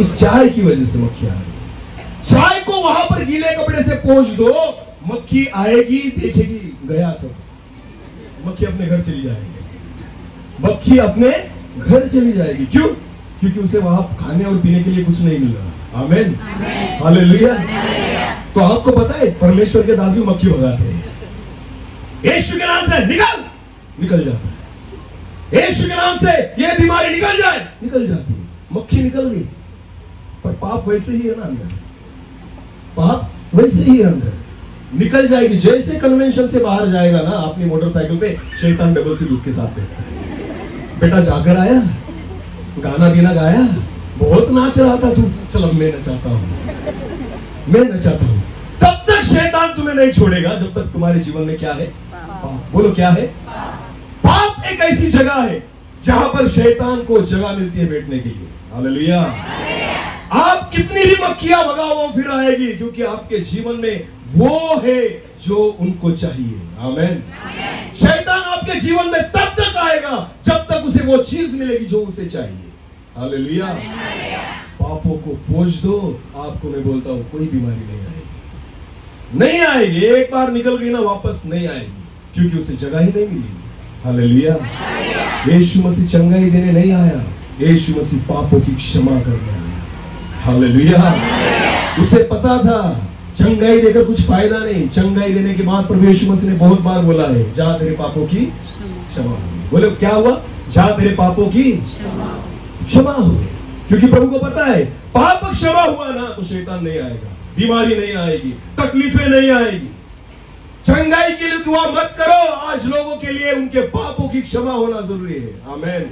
उस चाय की वजह से मक्खी आ रही है। चाय को वहां पर गीले कपड़े से पोंछ दो, मक्खी आएगी, देखेगी गया सब, मक्खी अपने घर चली जाएगी। मक्खी अपने घर चली जाएगी। क्यों? क्योंकि उसे वहां खाने और पीने के लिए कुछ नहीं मिल रहा। आमीन, हालेलुया। तो आपको पता है परमेश्वर के दास भी मक्खी भगाते हैं। यीशु के नाम से निकल जाता है। यीशु के नाम से ये बीमारी निकल जाए, निकल जाती है। मक्खी निकल गई, पर पाप वैसे ही है ना अंदर, पाप वैसे ही अंदर निकल जाएगी। जैसे कन्वेंशन से बाहर जाएगा ना अपनी मोटरसाइकिल पे, शैतान डबल सीट उसके साथ बैठता है। बेटा जाकर आया, गाना बीना गाया, बहुत नाच रहा था तू, चल अब मैं नचाता हूं, मैं नचाता हूं। तब तक शैतान तुम्हें नहीं छोड़ेगा जब तक तुम्हारे जीवन में क्या है? पाप। बोलो क्या है? पाप एक ऐसी जगह है जहां पर शैतान को जगह मिलती है बैठने के लिए। हालेलुया। आप कितनी भी मक्खियां भगाओ वो फिर आएगी, क्योंकि आपके जीवन में वो है जो उनको चाहिए। आमीन। शैतान आपके जीवन में तब तक आएगा जब तक उसे वो चीज मिलेगी जो उसे चाहिए। हालेलुया। पापों को पोंछ दो, आपको मैं बोलता हूं कोई बीमारी नहीं आएगी। नहीं आएगी, एक बार निकल गई ना वापस नहीं आएगी, क्योंकि उसे जगह ही नहीं मिलेगी। हालेलुया। यीशु मसीह चंगाई देने नहीं आया, यीशु मसीह पापों की क्षमा करने आया। हालेलुया। उसे पता था चंगाई देकर कुछ फायदा नहीं। चंगाई देने के बाद प्रभु यीशु मसीह ने बहुत बार बोला है, जा तेरे पापों की क्षमा। बोले क्या हुआ? जा तेरे पापों की क्षमा हुए। क्योंकि प्रभु को पता है पाप क्षमा हुआ ना तो शैतान नहीं आएगा, बीमारी नहीं आएगी, तकलीफें नहीं आएगी। चंगाई के लिए दुआ मत करो, आज लोगों के लिए उनके पापों की क्षमा होना जरूरी है। आमीन।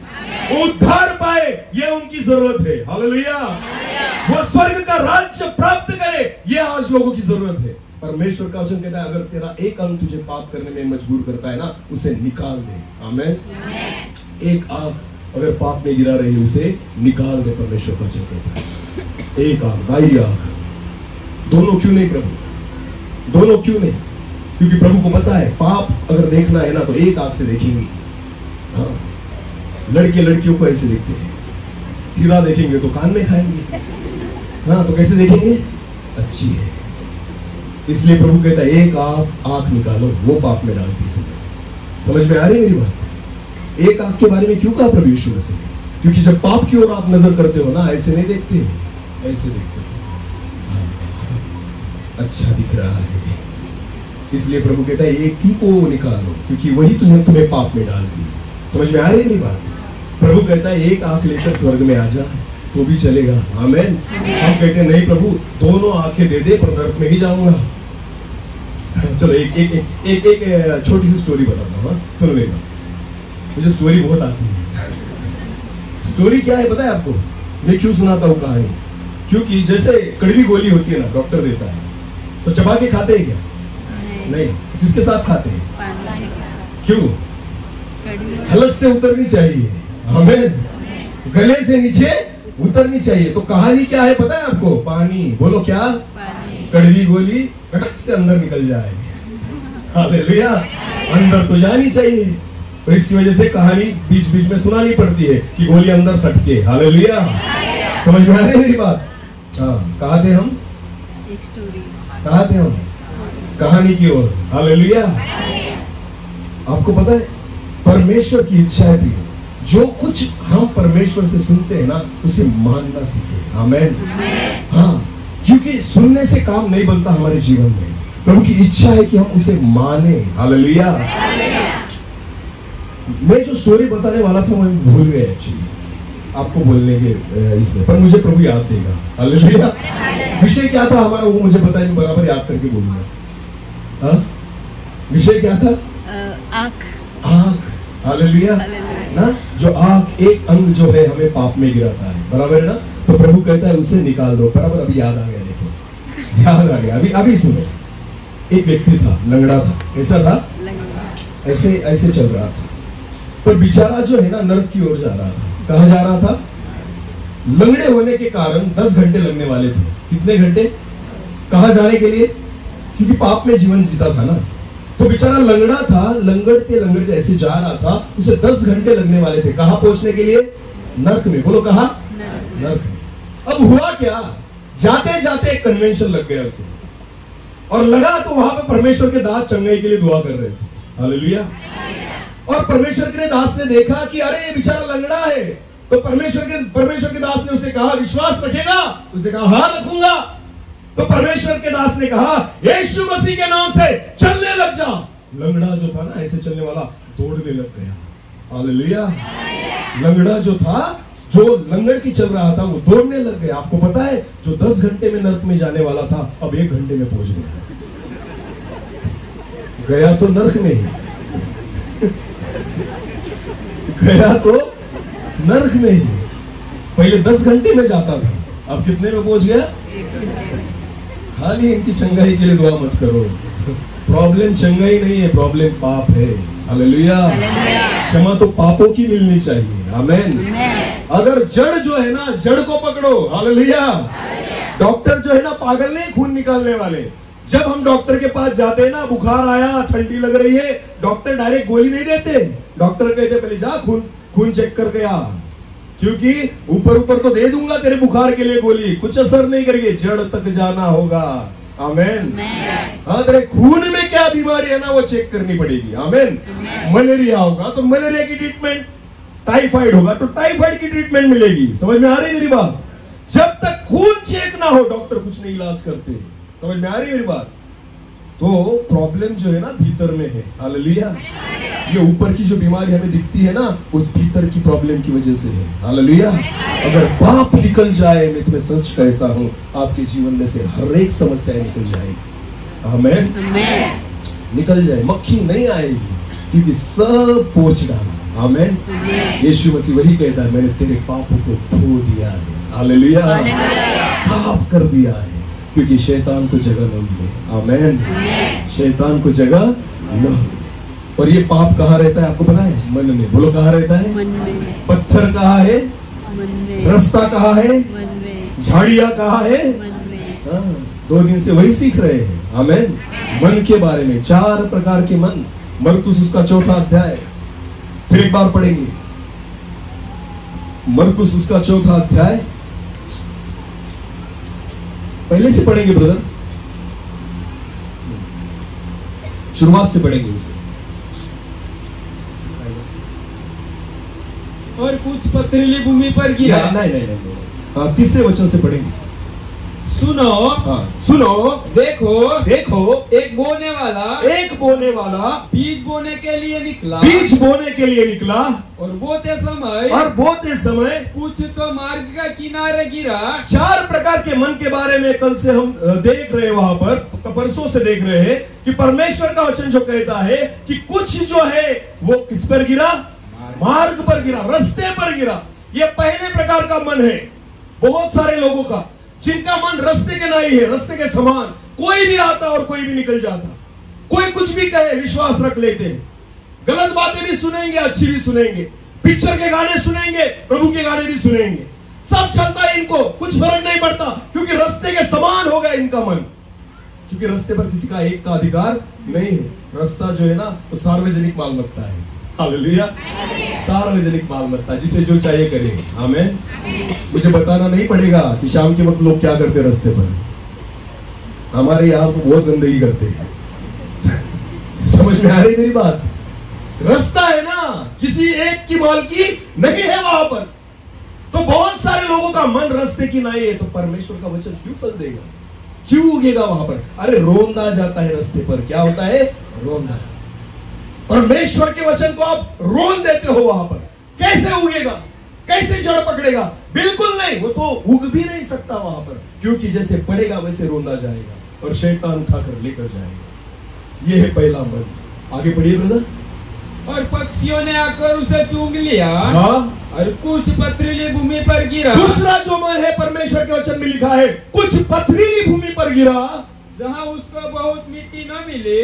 उद्धार पाए ये उनकी जरूरत है। हालेलुया। वो स्वर्ग का राज्य प्राप्त करे ये आज लोगों की जरूरत है। परमेश्वर का वचन कहता है अगर तेरा एक अंग तुझे पाप करने में मजबूर करता है ना, उसे निकाल दे। आमीन। एक आंख अगर पाप में गिरा रही है उसे निकाल दे। परमेश्वर का वचन कहता है एक आंख, दाई आंख, दोनों क्यों नहीं प्रभु? दोनों क्यों नहीं? क्योंकि प्रभु को पता है पाप अगर देखना है ना तो एक आंख से देखेंगे। हाँ, लड़के लड़कियों को ऐसे देखते हैं, सीधा देखेंगे तो कान में खाएंगे। हाँ, तो कैसे देखेंगे? अच्छी है। इसलिए प्रभु कहता है एक आंख निकालो, वो पाप में डालती है। समझ में आ रही है मेरी बात? एक आंख के बारे में क्यों कहा प्रभु यीशु मसीह? क्योंकि जब पाप की ओर आप नजर करते हो ना, ऐसे नहीं देखते, ऐसे देखते हो। अच्छा दिख रहा है, इसलिए प्रभु कहता है एक ही को निकालो, क्योंकि वही तुम्हें पाप में डालती है। समझ में आ रही है मेरी बात? प्रभु कहता है एक आंख लेकर स्वर्ग में आ जा तो भी चलेगा। आमीन। हम कहते हैं नहीं प्रभु दोनों आंखें दे दे पर नरक में ही जाऊंगा। चलो एक छोटी सी स्टोरी बताता हूँ, सुन लेना। मुझे स्टोरी बहुत आती है। स्टोरी क्या है पता है आपको? मैं क्यों सुनाता हूँ कहानी? क्योंकि जैसे कड़वी गोली होती है ना, डॉक्टर देता है तो चबा के खाते हैं क्या? नहीं। किसके साथ खाते हैं? क्यों? हलक से उतरनी चाहिए। हमें गले से नीचे उतरनी चाहिए। तो कहानी क्या है पता है आपको? पानी। बोलो क्या? कड़वी गोली कटक से अंदर निकल जाए। हालेलुया। अंदर तो जानी चाहिए, तो इसकी वजह से कहानी बीच बीच में सुनानी पड़ती है कि गोली अंदर सटके। हालेलुया। समझ में आ रही है मेरी बात? हाँ, कहाँ थे हम? एक स्टोरी। कहाँ थे हम? कहानी की ओर। हालेलुया। आपको पता है परमेश्वर की इच्छा है प्रिय, जो कुछ हम परमेश्वर से सुनते हैं ना उसे मानना सीखे। आमीन। हाँ, क्योंकि सुनने से काम नहीं बनता हमारे जीवन में। प्रभु की इच्छा है कि हम उसे माने। हालेलुया। मैं जो स्टोरी बताने वाला था मैं भूल गया एक्चुअली आपको बोलने के इसमें, पर मुझे प्रभु याद देगा। हालेलुया। विषय क्या था हमारा वो मुझे पता है, बराबर याद करके बोलूंगा। हाँ, विषय क्या था? आँख। आँख। हालेलुया ना, जो आँख एक अंग जो है हमें पाप में गिराता है, बराबर है ना? तो प्रभु कहता है उसे निकाल दो। बराबर अभी याद आ गया, देखो याद आ गया। अभी सुनो, एक व्यक्ति था, लंगड़ा था। कैसा था? ऐसे ऐसे चल रहा था, पर बेचारा जो है ना नरक की ओर जा रहा था। कहाँ जा रहा था? लंगड़े होने के कारण 10 घंटे लगने वाले थे। कितने घंटे? कहाँ जाने के लिए? क्योंकि पाप में जीवन जीता था ना, तो बेचारा लंगड़ा था। लंगड़ते लंगड़ते ऐसे जा रहा था, उसे 10 घंटे लगने वाले थे। कहाँ पहुंचने के लिए? नरक में। बोलो कहाँ? नरक में। अब हुआ क्या? जाते जाते एक कन्वेंशन लग गया उसे, और लगा तो वहां पे परमेश्वर के दास चंगाई के लिए दुआ कर रहे थे। हालेलुया। और परमेश्वर के दास ने देखा कि अरे ये बेचारा लंगड़ा है, तो परमेश्वर के दास ने उसे कहा विश्वास रखेगा? उसने कहा हाँ रखूंगा। तो परमेश्वर के दास ने कहा यीशु मसीह के नाम से चलने लग जा। लंगड़ा जो था ना ऐसे चलने वाला दौड़ने लग गया। हालेलुया। लंगड़ा जो था, जो लंगड़ की चल रहा था, वो दौड़ने लग गया। आपको पता है जो 10 घंटे में नरक में जाने वाला था अब 1 घंटे में पहुंच गया तो नरक में ही गया तो नरक में ही। पहले 10 घंटे में जाता था, अब कितने में पहुंच गया? खाली इनकी चंगाई के लिए दुआ मत करो। प्रॉब्लम चंगाई नहीं है, प्रॉब्लम पाप है। हालेलुया। क्षमा तो पापों की मिलनी चाहिए। आमीन। अगर जड़ जो है ना, जड़ को पकड़ो। हालेलुया। डॉक्टर जो है ना पागल नहीं खून निकालने वाले। जब हम डॉक्टर के पास जाते हैं ना, बुखार आया, ठंडी लग रही है, डॉक्टर डायरेक्ट गोली नहीं देते। डॉक्टर कहते पहले जा खून चेक करके आ, क्योंकि ऊपर तो दे दूंगा तेरे बुखार के लिए गोली, कुछ असर नहीं करेगी, जड़ तक जाना होगा। आमेन। हाँ, तेरे खून में क्या बीमारी है ना वो चेक करनी पड़ेगी। आमेन। मलेरिया होगा तो मलेरिया की ट्रीटमेंट, टाइफाइड होगा तो टाइफाइड की ट्रीटमेंट मिलेगी। समझ में आ रही मेरी बात? जब तक खून चेक ना हो डॉक्टर कुछ नहीं इलाज करते। समझ में आ रही मेरी बात? तो प्रॉब्लम जो है ना भीतर में है। हालेलुया। ये ऊपर की जो बीमारी हमें दिखती है ना उस भीतर की प्रॉब्लम की वजह से है। हालेलुया। अगर पाप निकल जाए, मैं तुम्हें सच कहता हूं, आपके जीवन में से हर एक समस्या निकल जाएगी। आमेन। निकल जाए, मक्खी नहीं आएगी क्योंकि सब पोंछ डाला। आमेन। यीशु मसीह वही कहता है, मैंने तेरे पापों को धो दिया है। हालेलुया। साफ कर दिया है क्योंकि शैतान को जगह नहीं है। आमेन। शैतान को जगह न। और ये पाप कहाँ रहता है आपको पता है? मन में। बोलो कहाँ रहता है? मन में। पत्थर कहाँ है? मन में। रास्ता कहाँ है? मन में। झाड़ियाँ कहाँ है? मन में। हाँ, 2 दिन से वही सीख रहे हैं। आमेन। मन के बारे में 4 प्रकार के मन। मरकुस उसका 4था अध्याय, फिर एक बार पढ़ेंगे। मरकुस उसका 4था अध्याय, पहले से पढ़ेंगे ब्रदर, शुरुआत से पढ़ेंगे उसे। और कुछ पथरीली भूमि पर गिरा। नहीं। हाँ, 3रे वचन से पढ़ेंगे। सुनो, हाँ, सुनो, देखो, देखो, एक बोने वाला बीज बोने के लिए निकला। बीज बोने के लिए निकला और बोते समय कुछ तो मार्ग का किनारे गिरा। 4 प्रकार के मन के बारे में कल से हम देख रहे हैं, वहां पर परसों से देख रहे हैं कि परमेश्वर का वचन जो कहता है कि कुछ जो है वो किस पर गिरा? मार्ग पर गिरा, रास्ते पर गिरा। ये पहले प्रकार का मन है बहुत सारे लोगों का, जिनका मन रास्ते के नहीं है, रास्ते के समान। कोई भी आता और कोई भी निकल जाता, कोई कुछ भी कहे विश्वास रख लेते हैं। गलत बातें भी सुनेंगे, अच्छी भी सुनेंगे, पिक्चर के गाने सुनेंगे, प्रभु के गाने भी सुनेंगे, सब चलता है इनको, कुछ फर्क नहीं पड़ता क्योंकि रास्ते के समान हो गया इनका मन। क्योंकि रास्ते पर किसी का एक का अधिकार नहीं है। रास्ता जो है ना वो सार्वजनिक मालमत्ता है। हालेलुया। सार्वजनिक मालमत्ता, जिसे जो चाहिए करे। आमेन। मुझे बताना नहीं पड़ेगा कि शाम के वक्त लोग क्या करते रास्ते पर। हमारे यहाँ बहुत गंदगी करते हैं। समझ में आ रही मेरी बात? रास्ता है ना, किसी एक की मालकी नहीं है वहां पर। तो बहुत सारे लोगों का मन रास्ते की नहीं है, तो परमेश्वर का वचन क्यों फल देगा, क्यों उगेगा वहां पर? अरे रोंदा जाता है रास्ते पर। क्या होता है? रोंदा। परमेश्वर के वचन को आप रोन देते हो वहां पर, कैसे उगेगा, कैसे जड़ पकड़ेगा? बिल्कुल नहीं, वो तो उग भी नहीं सकता वहां पर, क्योंकि जैसे पड़ेगा वैसे रोंदा जाएगा और शैतान उठाकर लेकर जाएगा। ये है पहला मन। आगे पढ़िए ब्रदर। और पक्षियों ने आकर उसे चूम लिया। हाँ। और कुछ पथरीली भूमि पर गिरा। दूसरा जो मन है परमेश्वर के वचन में लिखा है, कुछ पथरीली भूमि पर गिरा, जहाँ उसको बहुत मिट्टी न मिली।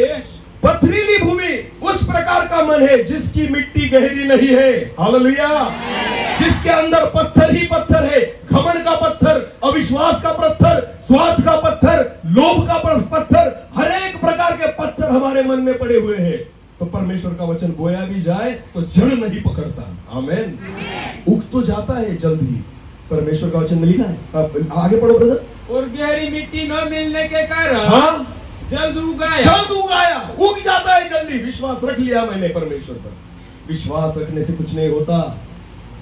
पथरीली भूमि उस प्रकार का मन है जिसकी मिट्टी गहरी नहीं है। हालेलुया। जिसके अंदर पत्थर ही पत्थर है, घमंड का पत्थर, अविश्वास का पत्थर, स्वार्थ का पत्थर, लोभ का पत्थर, हर एक प्रकार के पत्थर हमारे मन में पड़े हुए हैं। तो परमेश्वर का वचन बोया भी जाए तो जड़ नहीं पकड़ता। आमेन। उग तो जाता है जल्दी, परमेश्वर का वचन में लिखा है। आगे पढ़ो ब्रदर। और गहरी मिट्टी न मिलने के कारण हाँ, जल्द उगाया, उग जाता है जल्दी। विश्वास रख लिया मैंने परमेश्वर पर, विश्वास रखने से कुछ नहीं होता।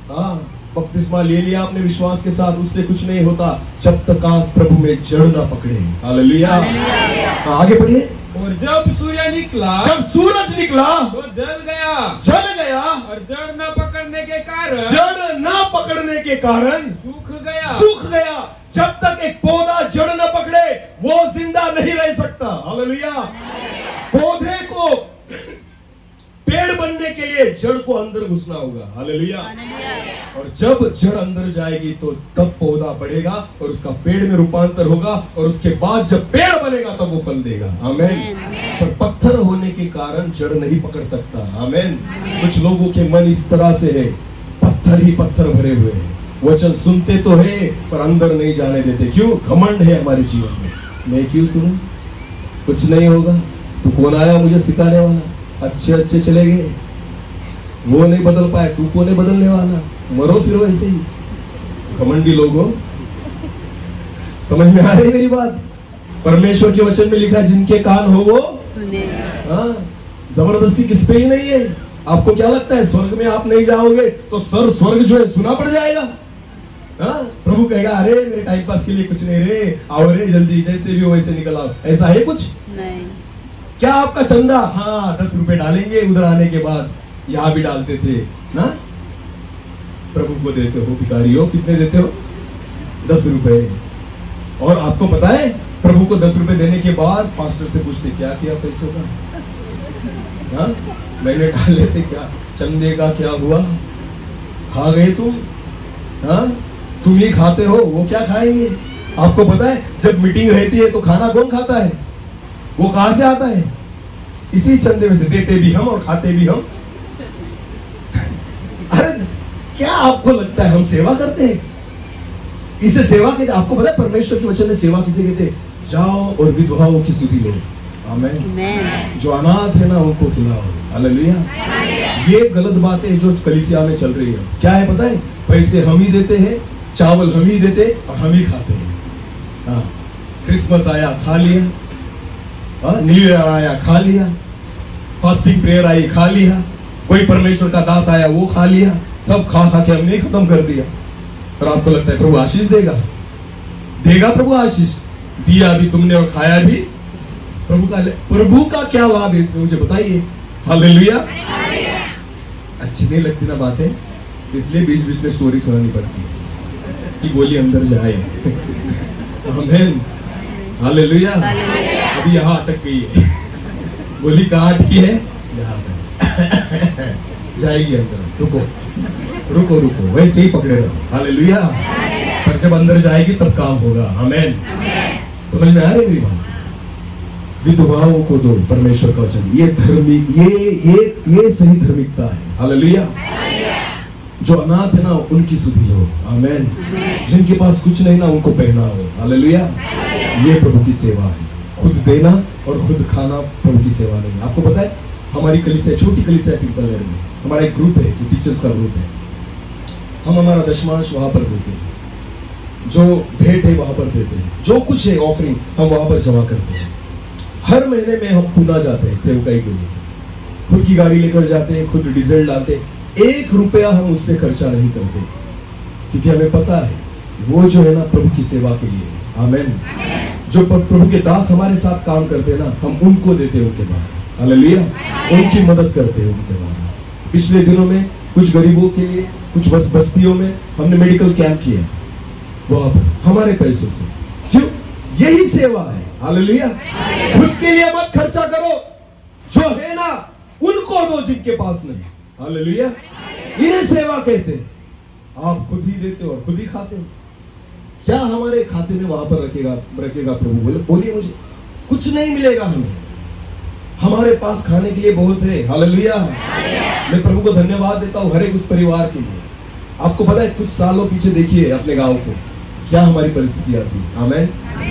हाँ, बपतिस्मा ले लिया आपने विश्वास के साथ, उससे कुछ नहीं होता जब तक आप प्रभु में जड़ ना पकड़े। हालेलुया। आगे पढ़िए। और जब सूर्य निकला, जब सूरज निकला तो जल गया। और जड़ न पकड़ने के कारण, सूख गया। जब तक एक पौधा जड़ न पकड़े वो जिंदा नहीं रह सकता। हालेलुया। पौधे को पेड़ बनने के लिए जड़ को अंदर घुसना होगा। हालेलुया। और जब जड़ अंदर जाएगी तो तब पौधा बढ़ेगा और उसका पेड़ में रूपांतर होगा, और उसके बाद जब पेड़ बनेगा तब वो फल देगा। आमेन। पर पत्थर होने के कारण जड़ नहीं पकड़ सकता। आमेन। कुछ लोगों के मन इस तरह से है, पत्थर ही पत्थर भरे हुए हैं, वचन सुनते तो है पर अंदर नहीं जाने देते। क्यों? घमंड है हमारे जीवन में। मैं क्यों सुनूं, कुछ नहीं होगा, तो कौन आया मुझे सिखाने वाला? अच्छे चले गए, वो नहीं बदल पाए, तू कौन है बदलने वाला? मरो फिर वैसे ही। घमंडी लोगों, समझ में आ रही मेरी बात? परमेश्वर के वचन में लिखा है जिनके कान हो वो सुने। हाँ, जबरदस्ती किस पे ही नहीं है। आपको क्या लगता है स्वर्ग में आप नहीं जाओगे तो स्वर्ग जो है सुना पड़ जाएगा? हाँ, प्रभु कहेगा अरे मेरे टाइम पास के लिए कुछ नहीं रे, आओ रे जल्दी, जैसे भी हो वैसे निकल आओ, ऐसा है कुछ? नहीं। क्या आपका चंदा? हाँ 10 रुपए डालेंगे, उधर आने के बाद यहाँ भी डालते थे ना। प्रभु को देते हो भिखारियों, कितने देते हो? 10 रुपए। और आपको पता है प्रभु को 10 रुपए देने के बाद पास्टर से पूछते क्या किया पैसों का? हाँ, मैंने डाले थे, क्या चंदे का क्या हुआ? खा गए तुम? हाँ, तुम ही खाते हो, वो क्या खाएंगे? आपको पता है जब मीटिंग रहती है तो खाना कौन खाता है? वो कहां से आता है? इसी चंदे में से, देते भी हम और खाते भी हम। अरे क्या आपको लगता है हम सेवा करते हैं? इसे सेवा कहते? आपको पता है परमेश्वर के वचन में सेवा किसे कहते? जाओ और विधवाओं की सुधि लो। आमीन। जो अनाथ है ना उनको खिलाओ। हालेलुया। ये गलत बात है जो कलीसिया में चल रही है। क्या है पता है? पैसे हम ही देते हैं, चावल हम ही देते और हम ही खाते हैं। हाँ, क्रिसमस आया खा लिया, न्यू ईयर आया खा लिया, फास्टिंग प्रेयर आई खा लिया, कोई परमेश्वर का दास आया वो खा लिया, सब खा के हमने खत्म कर दिया। और आपको लगता है प्रभु आशीष देगा? देगा प्रभु आशीष? दिया भी तुमने और खाया भी। प्रभु का क्या लाभ है इसमें मुझे बताइए। हालेलुया। अच्छी नहीं लगती ना बातें, इसलिए बीच बीच में स्टोरी सुनानी पड़ती है कि गोली अंदर जाए। आमीन। हालेलुया। अभी यहाँ अटक गई है, गोली कहाँ अटकी है? यहाँ पर जाएगी अंदर। रुको रुको रुको, वैसे ही पकड़े रहो। हालेलुया। पर जब अंदर जाएगी तब काम होगा। आमीन। समझ में आ रही मेरी बात? विधवाओं को दो परमेश्वर का वचन, ये धर्मी, ये सही धार्मिकता है। हालेलुया। जो अनाथ है ना उनकी सुधि लो। आमीन। जिनके पास कुछ नहीं ना उनको पहनाओ। हालेलुया। ये प्रभु की सेवा है। खुद देना और खुद खाना प्रभु की सेवा नहीं। आपको पता है हमारी कलीसिया, छोटी कलीसिया पीपल एयर में हमारा एक ग्रुप है जो टीचर्स का ग्रुप है। हम हमारा दशमांश वहां पर देते हैं, जो भेंट है वहां पर देते हैं, जो कुछ है ऑफरिंग हम वहां पर जमा करते हैं। हर महीने में हम पुणे जाते हैं सेवकाई के लिए, खुद की गाड़ी लेकर जाते हैं, खुद डीजल डालते हैं। 1 रुपया हम उससे खर्चा नहीं करते, क्योंकि हमें पता है वो जो है ना प्रभु की सेवा के लिए। आमीन। जो प्रभु के दास हमारे साथ काम करते हैं ना, हम उनको देते हैं उनके बाद। हालेलुया। उनकी मदद करते हैं उनके बाद। पिछले दिनों में कुछ गरीबों के लिए, कुछ बस्तियों में हमने मेडिकल कैंप किया, वहां पर हमारे पैसों से। क्यों? यही सेवा है। हालेलुया। खुद के लिए मत खर्चा करो, जो है ना उनको दो जिनके पास नहीं। हालेलुया। इन्हें सेवा कहते हैं। आप खुद ही देते हो और खुद ही खाते हो। क्या हमारे खाते में वहां पर रखेगा प्रभु? बोलिए मुझे। कुछ नहीं मिलेगा हमें। हमारे पास खाने के लिए बहुत है। हालेलुया। मैं प्रभु को धन्यवाद देता हूँ हर एक उस परिवार के लिए। आपको पता है कुछ सालों पीछे देखिए अपने गांव को, क्या हमारी परिस्थितियां थी। आमीन।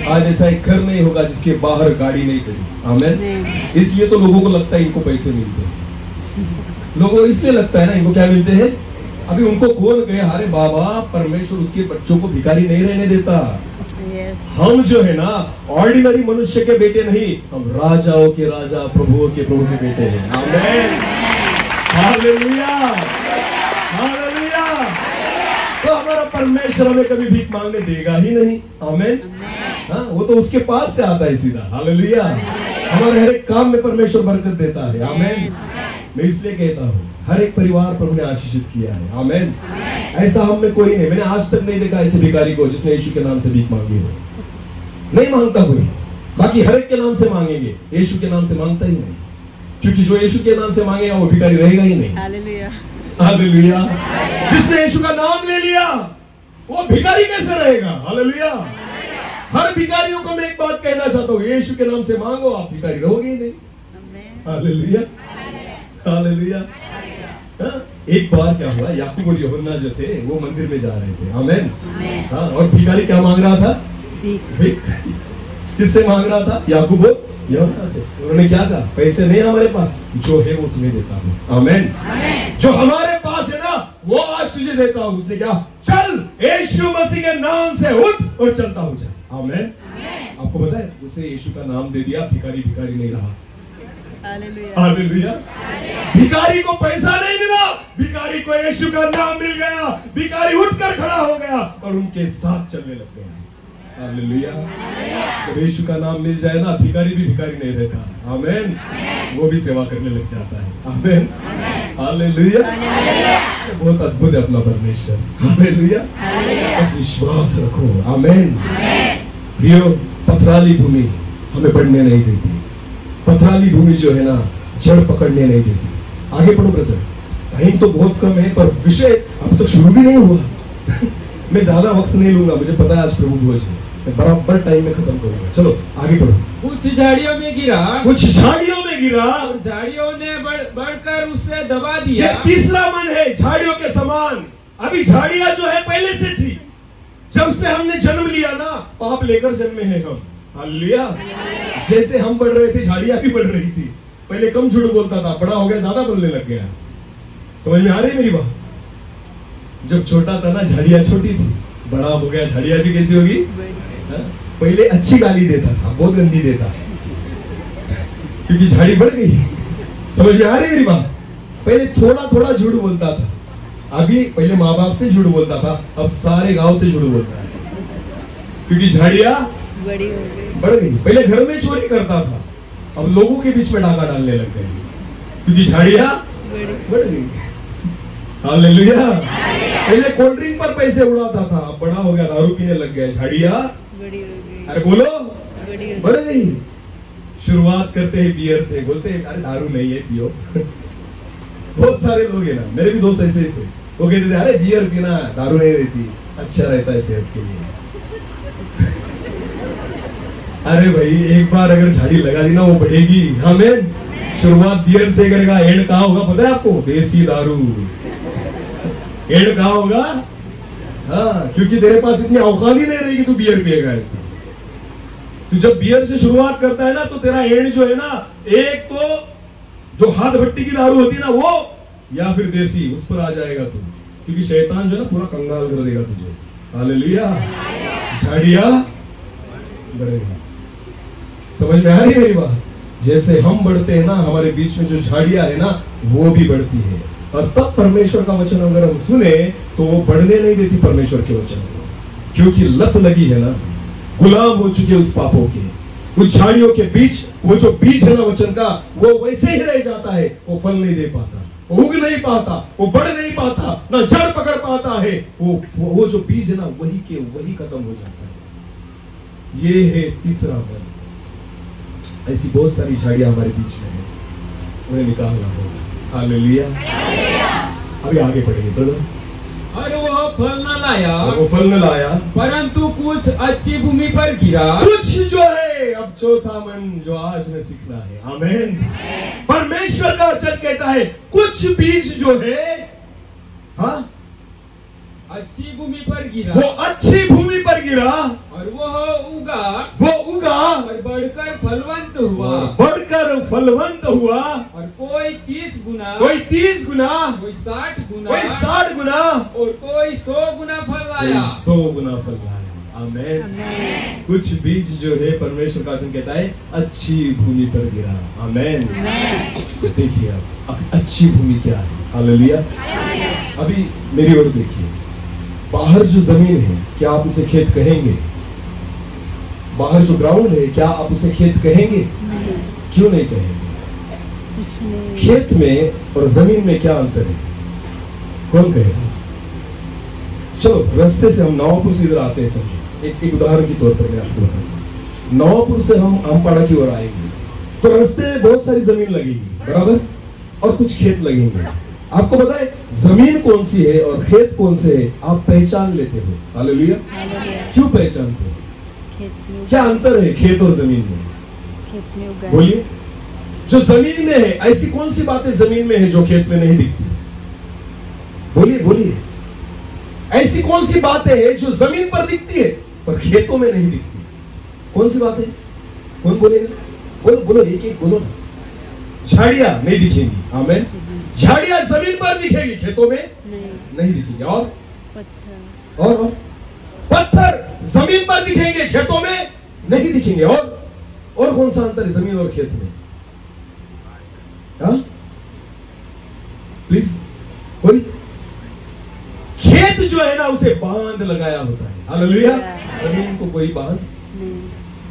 आज ऐसा एक घर नहीं होगा जिसके बाहर गाड़ी नहीं खड़ी। आमीन। इसलिए तो लोगों को लगता है इनको पैसे मिलते हैं। लोगों को इसलिए लगता है ना इनको क्या मिलते हैं। अभी उनको कौन गए, अरे बाबा परमेश्वर उसके बच्चों को भिखारी नहीं रहने देता। हम जो है ना ऑर्डिनरी मनुष्य के बेटे नहीं, हम राजाओं के राजा, प्रभुओं के प्रभु के बेटे हैं। आमीन। हालेलुया। हालेलुया। तो हमारा परमेश्वर हमें कभी भीख मांगने देगा ही नहीं। आमीन। हाँ, वो तो उसके पास से आता है सीधा। हालेलुया। हमारे हर एक काम में परमेश्वर बरकत देता है। आमीन। मैं इसलिए कहता हूँ हर एक परिवार प्रभु ने आशीषित किया है। आमीन। ऐसा हम में कोई नहीं, मैंने आज तक नहीं देखा ऐसे भिखारी को जिसने यीशु के नाम से भीख मांगी हो। नहीं मांगता कोई। बाकी हर एक के नाम से मांगेंगे, यीशु के नाम से मांगता ही नहीं, क्योंकि जो यीशु के नाम से मांगेगा वो भिखारी रहेगा ही नहीं। हालेलुया। हालेलुया। जिसने यीशु का नाम ले लिया वो भिखारी कैसे रहेगा? हालेलुया। हर भिखारियों को मैं एक बात कहना चाहता हूँ, यीशु के नाम से मांगो, आप भिखारी रहोगे ही नहीं। हालेलुया। हालेलुया। एक बार क्या हुआ, याकूब और यूहन्ना जो थे वो मंदिर में जा रहे थे। आमीन। हाँ, और भिखारी क्या मांग रहा था? भीख। किससे मांग रहा था? याकूब और यूहन्ना से। उन्होंने क्या कहा? पैसे नहीं हमारे पास, जो है वो तुम्हें देता हूँ। आमीन। जो हमारे पास है ना वो आज तुझे देता हूँ। उसने क्या? चल यीशु मसीह के नाम से उठ और चलता हो जा। आमीन। आपको आपको पता है उसे यीशु का नाम दे दिया, भिखारी भिखारी नहीं रहा। हालेलुया। हालेलुया। भिखारी को पैसा नहीं मिला, भिखारी को यीशु का नाम मिल गया। भिखारी उठकर खड़ा हो गया और उनके साथ चलने लग गया। हालेलुया। जब यीशु का नाम मिल जाए ना, भिखारी भी भिखारी नहीं रहता। आमेन। वो भी सेवा करने लग जाता है। आमेन। हालेलुया। बहुत अद्भुत है अपना परमेश्वर। हालेलुया। बस विश्वास रखो। आमेन। प्रियो, पथराली भूमि हमें बढ़ने नहीं देती। पथराली भूमि जो है ना, जड़ पकड़ने नहीं देती। आगे पढ़ो ब्रदर। टाइम तो बहुत कम है, पर विषय अब तक शुरू भी नहीं हुआ। मैं ज्यादा वक्त नहीं लूंगा, मुझे पता है आज प्रभु भोज है, मैं बराबर टाइम में खत्म करूंगा। चलो आगे बढ़ो। कुछ झाड़ियों में गिरा, कुछ झाड़ियों में गिरा और झाड़ियों ने बढ़कर उसे दबा दिया। ये तीसरा मन है, झाड़ियों के समान। अभी झाड़ियां जो है पहले से थी, जब से हमने जन्म लिया ना, पाप लेकर जन्मे हैं हम। हालेलुया। जैसे हम बढ़ रहे थे, झाड़ियां भी बढ़ रही थी। पहले कम झूठ बोलता था, बड़ा हो गया ज्यादा बोलने लग गया। समझ में आ रही मेरी बात? जब छोटा था ना, झाड़ियां छोटी थी, बड़ा हो गया, झाड़ियां भी कैसी होगी? पहले अच्छी गाली देता था, बहुत गंदी देता, क्योंकि झाड़ी बढ़ गई। समझ में आ रही मेरी बात? पहले थोड़ा थोड़ा झूठ बोलता था, अभी पहले माँ बाप से झूठ बोलता था, अब सारे गांव से झूठ बोलता है, क्योंकि झाड़ियां बड़ी हो गई, बढ़ गई। पहले घर में चोरी करता था, अब लोगों के बीच में डाका डालने लग गए, क्योंकि झाड़ियां बढ़ गई। हालेलुया। पहले कोल्ड ड्रिंक पर पैसे उड़ाता था, अब बड़ा हो गया, दारू पीने लग गया, झाड़ियां बड़ी हो गई। अरे बोलो, बड़ी हो बढ़ गई। शुरुआत करते हैं बियर से, बोलते हैं अरे दारू नहीं है, पियो। बहुत सारे लोग है ना, मेरे भी दोस्त ऐसे थे, वो कहते थे अरे बियर पीना, दारू नहीं रहती, अच्छा रहता है सेहत के लिए। अरे भाई, एक बार अगर झाड़ी लगा दी ना, वो बढ़ेगी। हमें शुरुआत बियर से करेगा, एंड कहाँ होगा पता है आपको? देसी दारू। एंड कहाँ होगा? हाँ, क्योंकि तेरे पास इतनी औकात ही नहीं रहेगी, तू बियर पिएगा ऐसे। तू जब बियर से शुरुआत करता है ना, तो तेरा एंड जो है ना, एक तो जो हाथ भट्टी की दारू होती है ना वो, या फिर देसी, उस पर आ जाएगा तू, क्योंकि शैतान जो है ना पूरा कंगाल कर देगा तुझे। हालेलुया। झाड़ियां बढ़ेगी। समझ में आ रही है मेरी बात? जैसे हम बढ़ते हैं ना, हमारे बीच में जो झाड़ियां है ना, वो भी बढ़ती है। और तब परमेश्वर का वचन अगर हम सुने तो वो बढ़ने नहीं देती परमेश्वर के वचन को, क्योंकि लत लगी है ना, गुलाम हो चुके उस पापों के। उस झाड़ियों के बीच वो जो बीज है ना वचन का, वो वैसे ही रह जाता है, वो फल नहीं दे पाता, वो उग नहीं पाता, वो बढ़ नहीं पाता, ना जड़ पकड़ पाता है। वो जो बीज है ना, वही के वही खत्म हो जाता है। ये है तीसरा मन। ऐसी बहुत सारी झाड़ियां हमारे बीच में है, उन्हें निकालना होगा। हालेलुया। अभी आगे बढ़ेंगे ब्रदर। और वो फल न लाया, और वो फल न लाया, परंतु कुछ अच्छी भूमि पर गिरा। कुछ जो है, अब चौथा मन जो आज में सीखना है। आमीन। परमेश्वर का वचन कहता है कुछ बीज जो है, हाँ, अच्छी भूमि पर गिरा, वो अच्छी भूमि पर गिरा, और वो उगा और बढ़कर फलवंत हुआ, बढ़कर फलवंत हुआ, और कोई 30 गुना, कोई 30 गुना, कोई 60 गुना, कोई 60 गुना, और कोई 100 गुना फल लाया। 100 गुना फल लाया। आमीन। कुछ बीज जो है, परमेश्वर का वचन कहता है अच्छी भूमि पर गिरा। आमीन। देखिए अब अच्छी भूमि क्या है? हालेलुया। अभी मेरी ओर देखिए, बाहर जो जमीन है, क्या आप उसे खेत कहेंगे? बाहर जो ग्राउंड है, क्या आप उसे खेत कहेंगे? नहीं, क्यों नहीं कहेंगे? कुछ नहीं। खेत में और जमीन में क्या अंतर है? कौन कहेगा? चलो रास्ते से हम नवापुर से इधर आते हैं, समझो, एक उदाहरण के तौर पर मैं आपको बताऊंगा। नवापुर से हम आमपाड़ा की ओर आएंगे, तो रास्ते में बहुत सारी जमीन लगेगी, बराबर, और कुछ खेत लगेंगे। आपको पता है जमीन कौन सी है और खेत कौन से है, आप पहचान लेते हो। हालेलुया। क्यों पहचानते हो? खेत में क्या अंतर है खेत और जमीन में? खेत में उगा। बोलिए। जो जमीन में है, ऐसी कौन सी बातें जमीन में है जो खेत में नहीं दिखती? बोलिए बोलिए। ऐसी कौन सी बातें हैं जो जमीन पर दिखती है पर खेतों में नहीं दिखती? कौन सी बातें? कौन बोलेगा? बोलो बोलो, एक एक बोलो ना। झाड़ियां नहीं दिखेंगी। आमीन। झाड़ियां जमीन पर दिखेगी, खेतों में नहीं दिखेंगी। और पत्थर, और पत्थर जमीन पर दिखेंगे, खेतों में नहीं दिखेंगे। और कौन सा अंतर है जमीन और खेत में? प्लीज कोई? खेत जो है ना उसे बांध लगाया होता है। हालेलुया। जमीन को कोई बांध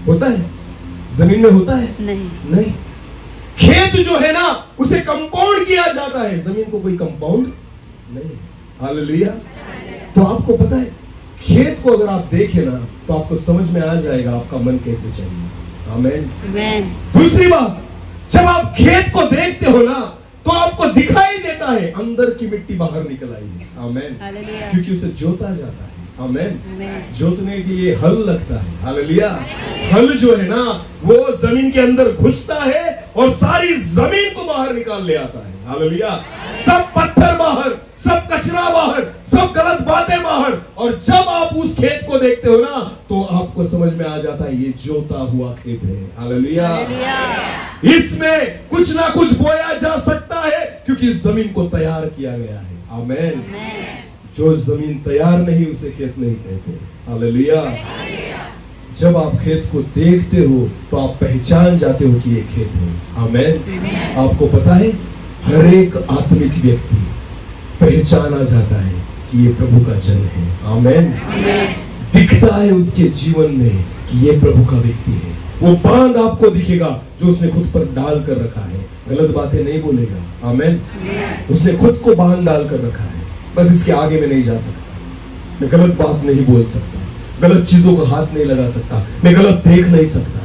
होता है? जमीन में होता है? नहीं। खेत जो है ना उसे कंपाउंड किया जाता है, जमीन को कोई कंपाउंड नहीं। हालेलुया। तो आपको पता है खेत को अगर आप देखें ना तो आपको समझ में आ जाएगा आपका मन कैसे चाहिए। आमीन। दूसरी बात, जब आप खेत को देखते हो ना तो आपको दिखाई देता है अंदर की मिट्टी बाहर निकल आई है। आमीन। क्योंकि उसे जोता जाता है। आमीन। जोतने के लिए हल लगता है। हालेलुया। हल जो है ना वो जमीन के अंदर घुसता है और सारी जमीन को बाहर निकाल ले आता है। हालेलुया। सब पत्थर बाहर, सब कचरा बाहर, सब गलत बातें बाहर। और जब आप उस खेत को देखते हो ना तो आपको समझ में आ जाता है ये जोता हुआ खेत है। हालेलुया। इसमें कुछ ना कुछ बोया जा सकता है क्योंकि जमीन को तैयार किया गया है। आमीन। जो जमीन तैयार नहीं उसे खेत नहीं कहते। हालेलुया। जब आप खेत को देखते हो तो आप पहचान जाते हो कि ये खेत है। आमीन। आपको पता है हर एक आत्मिक व्यक्ति पहचाना जाता है कि ये प्रभु का जन है। आमीन। दिखता है उसके जीवन में कि ये प्रभु का व्यक्ति है। वो बांध आपको दिखेगा जो उसने खुद पर डाल कर रखा है। गलत बातें नहीं बोलेगा। आमीन। उसने खुद को बांध डाल कर रखा है, बस इसके आगे में नहीं जा सकता। मैं गलत बात नहीं बोल सकता, गलत चीजों को हाथ नहीं लगा सकता, मैं गलत देख नहीं सकता,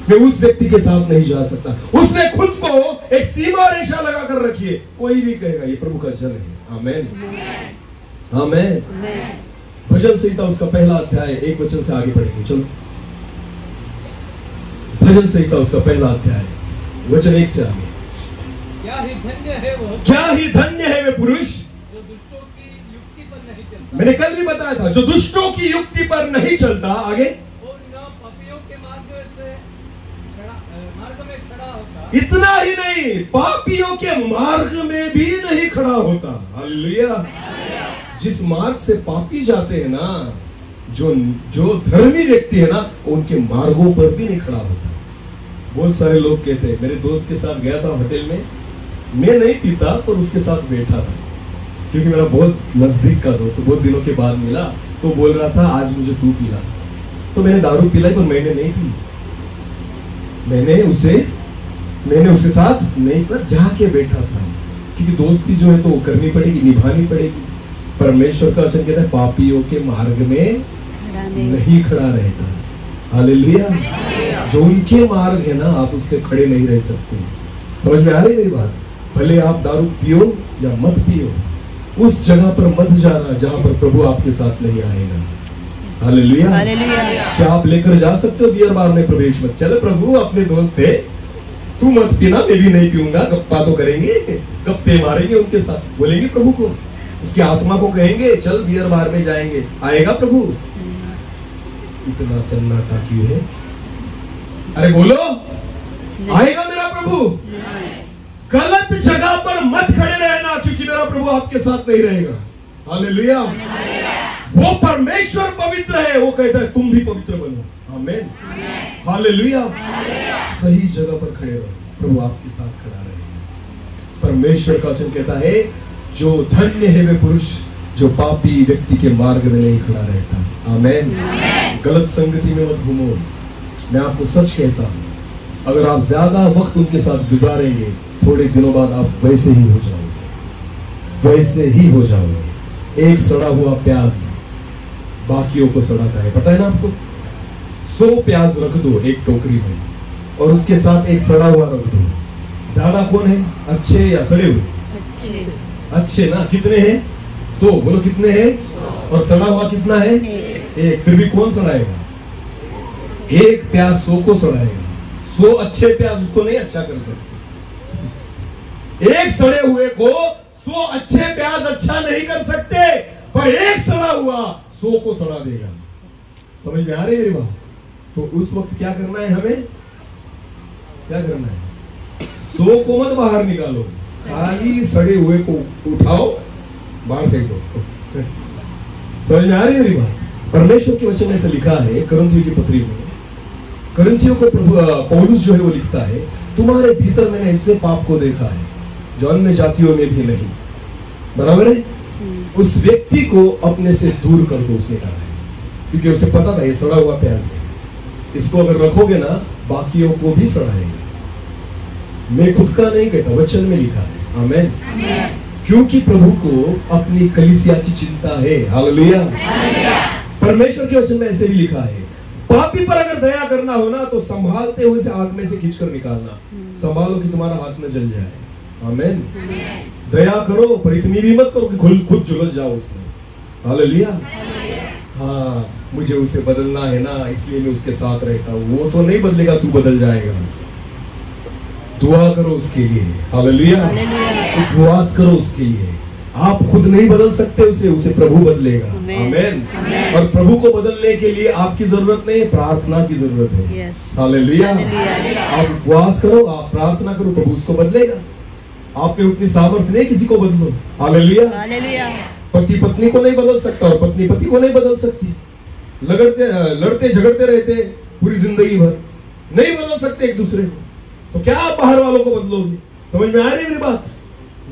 मैं उस व्यक्ति के साथ नहीं जा सकता। उसने खुद को एक सीमा रेखा लगा कर रखी है। कोई भी कहेगा ये प्रभु का जन है। आमीन। आमीन। भजन संहिता उसका पहला अध्याय 1 वचन से आगे पढ़ेंगे। चलो भजन संहिता उसका पहला अध्याय वचन 1 से आगे। क्या ही धन्य है वो, क्या ही धन्य है वे पुरुष जो दुष्टों की युक्ति पर नहीं चलता। मैंने कल भी बताया था, जो दुष्टों की युक्ति पर नहीं चलता। आगे, और न पापियों के मार्ग में खड़ा होता। इतना ही नहीं, पापियों के मार्ग में भी नहीं खड़ा होता। हालेलुया। जिस मार्ग से पापी जाते हैं ना, जो धर्मी व्यक्ति है ना, उनके मार्गों पर भी नहीं खड़ा होता। बहुत सारे लोग कहते हैं, मेरे दोस्त के साथ गया था होटल में, मैं नहीं पीता पर उसके साथ बैठा था क्योंकि मेरा बहुत नजदीक का दोस्त, बहुत दिनों के बाद मिला तो बोल रहा था आज मुझे तू पिला। तो मैंने दारू पिलाई पर मैंने नहीं पी। मैंने उसके साथ नहीं पर जाके बैठा था क्योंकि दोस्ती जो है तो वो करनी पड़ेगी, निभानी पड़ेगी। परमेश्वर का वचन कहता है पापियों के मार्ग में नहीं खड़ा रहता। हालेलुया। जो उनके मार्ग है ना आप उसके खड़े नहीं रह सकते। समझ में आ रही मेरी बात? भले आप दारू पियो या मत पियो, उस जगह पर मत जाना जहां पर प्रभु आपके साथ नहीं आएगा। हालेलुया। क्या आप लेकर जा सकते हो बियर बार में प्रवेश मत? चलो प्रभु अपने दोस्त है, तू मत पीना, मैं भी नहीं पीऊंगा। गप्पा तो करेंगे, गप्पे मारेंगे उनके साथ, बोलेंगे प्रभु को, उसकी आत्मा को कहेंगे चल बियर बार में जाएंगे। आएगा प्रभु? इतना सन्नाटा क्यों है? अरे बोलो, आएगा मेरा प्रभु? गलत जगह पर मत खड़े रहना क्योंकि मेरा प्रभु आपके साथ नहीं रहेगा। हालेलुया। वो परमेश्वर पवित्र है, वो कहता है तुम भी पवित्र बनो। आमीन। हालेलुया। सही जगह पर खड़े रहो, प्रभु आपके साथ खड़ा रहेगा। परमेश्वर का वचन कहता है जो धन्य है वे पुरुष जो पापी व्यक्ति के मार्ग में नहीं खड़ा रहता। आमीन। गलत संगति में मत घूमो। मैं आपको सच कहता हूं, अगर आप ज्यादा वक्त उनके साथ गुजारेंगे थोड़े दिनों बाद आप वैसे ही हो जाओगे, वैसे ही हो जाओगे। एक सड़ा हुआ प्याज बाकियों को सड़ाता है, पता है ना आपको? 100 प्याज रख दो एक टोकरी में और उसके साथ एक सड़ा हुआ रख दो, ज्यादा कौन है, अच्छे या सड़े हुए? अच्छे ना। कितने हैं? 100। बोलो कितने हैं? और सड़ा हुआ कितना है? एक। फिर भी कौन सड़ाएगा? एक प्याज 100 को सड़ाएगा। 100 अच्छे प्याज उसको नहीं अच्छा कर सकते। एक सड़े हुए को 100 अच्छे प्याज अच्छा नहीं कर सकते, पर एक सड़ा हुआ 100 को सड़ा देगा। समझ में आ रही है मेरी बात? तो उस वक्त क्या करना है हमें? क्या करना है? 100 को मत बाहर निकालो, खाली सड़े हुए को उठाओ, बाहर फेंक दो। समझ में आ रही है मेरी बात? परमेश्वर के वचन में से लिखा है, कुरिन्थियों की पत्री में करंथियों को पौलुस जो है वो लिखता है, तुम्हारे भीतर मैंने ऐसे पाप को देखा है जो अन्य जातियों में भी नहीं। बराबर है? उस व्यक्ति को अपने से दूर कर दो, उसने कहा है, क्योंकि उसे पता था ये सड़ा हुआ प्याज है, इसको अगर रखोगे ना बाकियों को भी सड़ाएगा। मैं खुद का नहीं कहता, वचन में लिखा है। आमेन। क्योंकि प्रभु को अपनी कलीसिया की चिंता है। हालेलुया। परमेश्वर के वचन में ऐसे भी लिखा है, पापी पर अगर दया करना हो ना तो संभालते हुए से आग में से खींचकर निकालना, संभालो कि तुम्हारा हाथ में जल जाए। आमेन। दया करो पर इतनी भी मत करो कि खुद झुलस जाओ उसमें। हालेलुया। हाँ, मुझे उसे बदलना है ना, इसलिए मैं उसके साथ रहता हूँ। वो तो नहीं बदलेगा, तू बदल जाएगा। दुआ करो उसके लिए। हालेलुया। उपवास करो उसके लिए। आप खुद नहीं बदल सकते उसे प्रभु बदलेगा। आमेन। और प्रभु को बदलने के लिए आपकी जरूरत नहीं है, प्रार्थना की जरूरत है। हालेलुया। आप उपवास करो, आप प्रार्थना करो, प्रभु उसको बदलेगा। आप में उतनी सामर्थ्य नहीं किसी को बदलो। हालेलुया। पति पत्नी को नहीं बदल सकता और पत्नी पति को नहीं बदल सकती। लड़ते झगड़ते रहते पूरी जिंदगी भर, नहीं बदल सकते एक दूसरे को। तो क्या आप बाहर वालों को बदलोगे? समझ में आ रही है मेरी बात?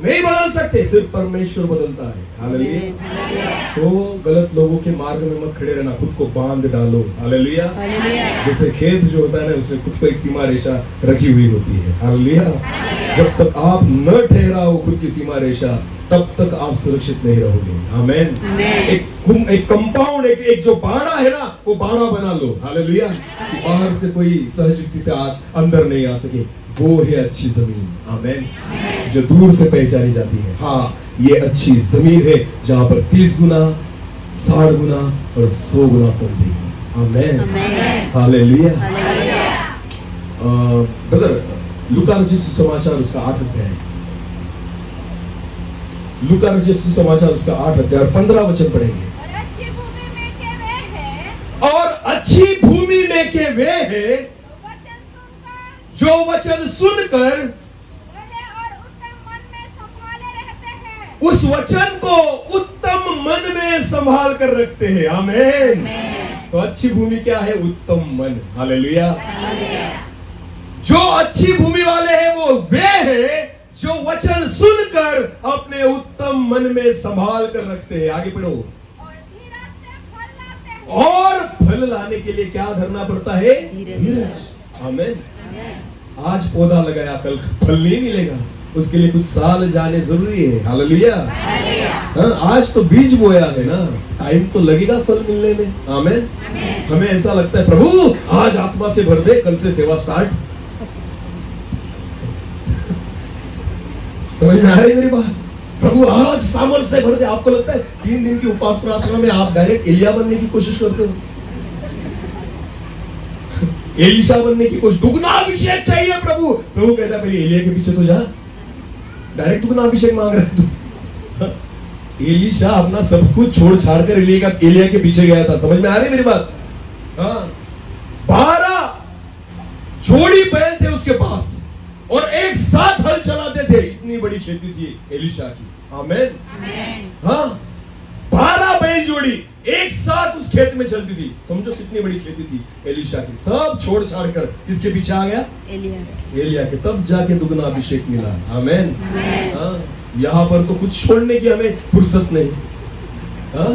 नहीं बदल सकते, सिर्फ परमेश्वर बदलता है। हालेलुया। तो गलत लोगों के मार्ग में मत खड़े रहना, खुद को बांध डालो। हालेलुया। जैसे खेत जो होता है ना, उसमें खुद को एक सीमा रेखा रखी हुई होती है। हालेलुया। जब तक आप न ठहराओ खुद की सीमा रेखा, तब तक आप सुरक्षित नहीं रहोगे। आमेन। एक कंपाउंड, एक जो बाड़ा है ना, वो बाड़ा बना लो। हालेलुया। बाहर से कोई सहज युक्ति से अंदर नहीं आ सके, वो है अच्छी जमीन। आमेन। जो दूर से पहचानी जाती है। हाँ, ये अच्छी जमीन है जहां पर 30 गुना, 60 गुना और 100 गुना फल देगी। आमेन। हालेलुया। ब्रदर, लूका रचित सुसमाचार उसका 8 अध्याय, लूका रचित सुसमाचार उसका 8 अध्याय और 15 वचन पढ़ेंगे। और अच्छी भूमि में के वे हैं जो वचन सुनकर उस वचन को उत्तम मन में संभाल कर रखते हैं। आमेन। तो अच्छी भूमि क्या है? उत्तम मन। हालेलुया। जो अच्छी भूमि वाले हैं वो वे हैं जो वचन सुनकर अपने उत्तम मन में संभाल कर रखते हैं। आगे पढ़ो। और फल लाने के लिए क्या धरना पड़ता है? धीरज। आमेन। आज पौधा लगाया, कल फल नहीं मिलेगा, उसके लिए कुछ साल जाने जरूरी है। हालेलुया। हाँ, आज तो बीज बोया है ना, टाइम तो लगेगा फल मिलने में। आमेन। हमें ऐसा लगता है प्रभु आज आत्मा से भर दे, कल से सेवा स्टार्ट। समझ में आ रही मेरी बात? प्रभु आज सामर्थ्य से भर दे। आपको लगता है 3 दिन की उपवास प्रार्थना में आप डायरेक्ट एलिया बनने की कोशिश करते हो, एलिशा बनने की कोशिश? दुगना अभिषेक चाहिए प्रभु। प्रभु कहता है पहले एलिया के पीछे तो जा, डायरेक्ट दुगना अभिषेक मांग रहा है तू। एलिशा अपना सब कुछ छोड़ छाड़ कर एलिया के पीछे गया था। समझ में आ रही मेरी बात? हाँ, 12 जोड़ी बैल थे उसके पास और एक साथ हल चलाते थे। इतनी बड़ी खेती थी एलिशा की। आमेन। हाँ, 12 बैल जोड़ी एक साथ उस खेत में चलती थी। समझो कितनी बड़ी खेती थी एलिशा की। सब छोड़ छाड़ कर किसके पीछे आ गया? एलिया के। तब जाके दुगना अभिषेक मिला। आमेन। हाँ, यहाँ पर तो कुछ छोड़ने की हमें फुर्सत नहीं। हाँ,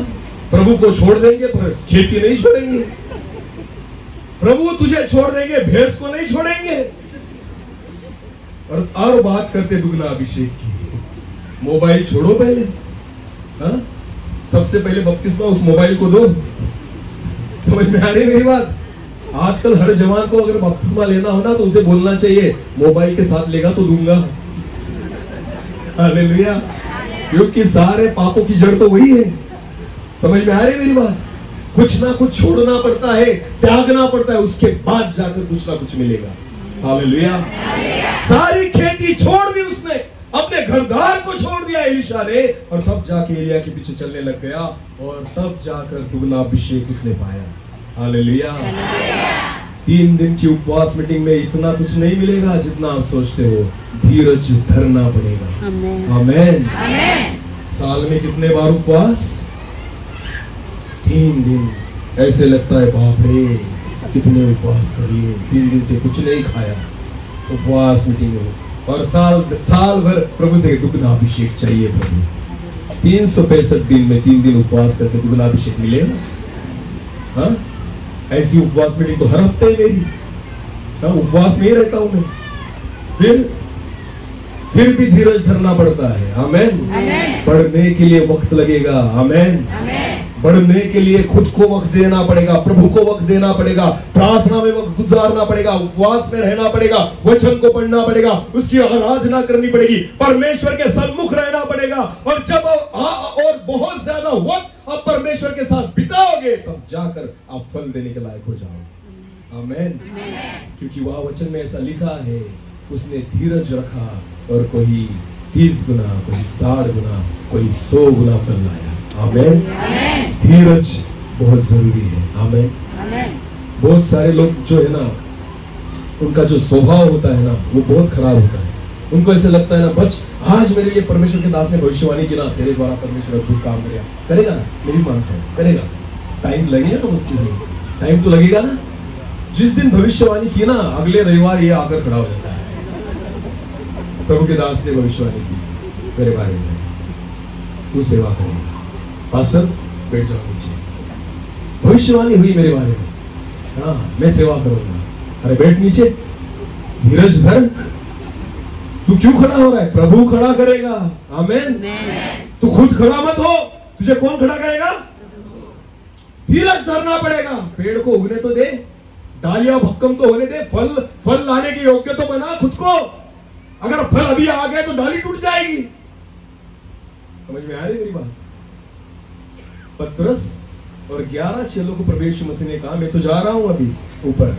प्रभु को छोड़ देंगे पर खेती नहीं छोड़ेंगे। प्रभु तुझे छोड़ देंगे, भैंस को नहीं छोड़ेंगे। और बात करते दुगना अभिषेक की। मोबाइल छोड़ो पहले। हाँ, सबसे पहले बपतिस्मा उस मोबाइल को दो। समझ में आ रही मेरी बात? आजकल हर जवान को अगर बपतिस्मा लेना हो ना तो उसे बोलना चाहिए मोबाइल के साथ लेगा तो दूंगा। हालेलुया। क्योंकि सारे पापों की जड़ तो वही है। समझ में आ रही मेरी बात? कुछ ना कुछ छोड़ना पड़ता है, त्यागना पड़ता है, उसके बाद जाकर कुछ ना कुछ मिलेगा। हालेलुया। सारी खेती छोड़ दी उसने, अपने घरदार को छोड़ दिया एलिशा ने, और तब जाके एलिया के पीछे चलने लग गया और तब जाकर दुगना अभिषेक उसने पाया। हालेलुया। 3 दिन की उपवास मीटिंग में इतना कुछ नहीं मिलेगा जितना आप सोचते हो। धीरज धरना पड़ेगा। आमेन। साल में कितने बार उपवास? 3 दिन। ऐसे लगता है बाप रे कितने उपवास करिए, 3 दिन से कुछ नहीं खाया, उपवास मीटिंग हो, और साल भर प्रभु से दुग्धाभिषेक चाहिए। प्रभु 365 दिन में 3 दिन उपवास करके दुग्धाभिषेक मिलेगा? हाँ, ऐसी उपवास मीटिंग तो हर हफ्ते मेरी। हाँ, उपवास में ही रहता हूं मैं। फिर भी धीरज धरना पड़ता है। आमेन। बढ़ने के लिए वक्त लगेगा। आमेन। बढ़ने के लिए खुद को वक्त देना पड़ेगा, प्रभु को वक्त देना पड़ेगा, प्रार्थना में वक्त गुजारना पड़ेगा, उपवास में रहना पड़ेगा, वचन को पढ़ना पड़ेगा, उसकी आराधना करनी पड़ेगी, परमेश्वर के सम्मुख रहना पड़ेगा। और जब और बहुत ज्यादा वक्त आप परमेश्वर के साथ बिताओगे, तब जाकर आप फल देने के लायक हो जाओगे। आमेन। क्योंकि वह वचन में ऐसा लिखा है, उसने धीरज रखा और कोई 30 गुना, कोई 60 गुना, कोई 100 गुना फल लाया। आमेन। धीरज बहुत जरूरी है। आमेन। बहुत सारे लोग जो है ना, उनका जो स्वभाव होता है ना, वो बहुत खराब होता है। उनको ऐसे लगता है ना, बच आज मेरे लिए परमेश्वर के दास ने भविष्यवाणी की ना, तेरे द्वारा परमेश्वर अद्भुत काम करेगा ना, मेरी मानता है करेगा। टाइम लगेगा ना, उसके लिए टाइम तो लगेगा ना। जिस दिन भविष्यवाणी की ना, अगले रविवार ये आकर खड़ा हो जाता है, प्रभु के दास ने भविष्यवाणी की मेरे बारे में, तू सेवा करेगा। पास्टर बैठ जाओ नीचे, भविष्यवाणी हुई मेरे बारे में, हाँ मैं सेवा करूंगा। अरे बैठ नीचे, धीरज धर। तू क्यों खड़ा हो रहा है? प्रभु खड़ा करेगा। आमेन। तू खुद खड़ा मत हो, तुझे कौन खड़ा करेगा? धीरज धरना पड़ेगा। पेड़ को उगने तो दे, डालियां भक्कम तो होने दे, फल लाने के योग्य तो बना खुद को। अगर फल अभी आ गए तो डाली टूट जाएगी। समझ में आ रही मेरी बात? पतरस और 11 चेलों को प्रभु यीशु मसीह ने कहा, मैं तो जा रहा हूं अभी ऊपर,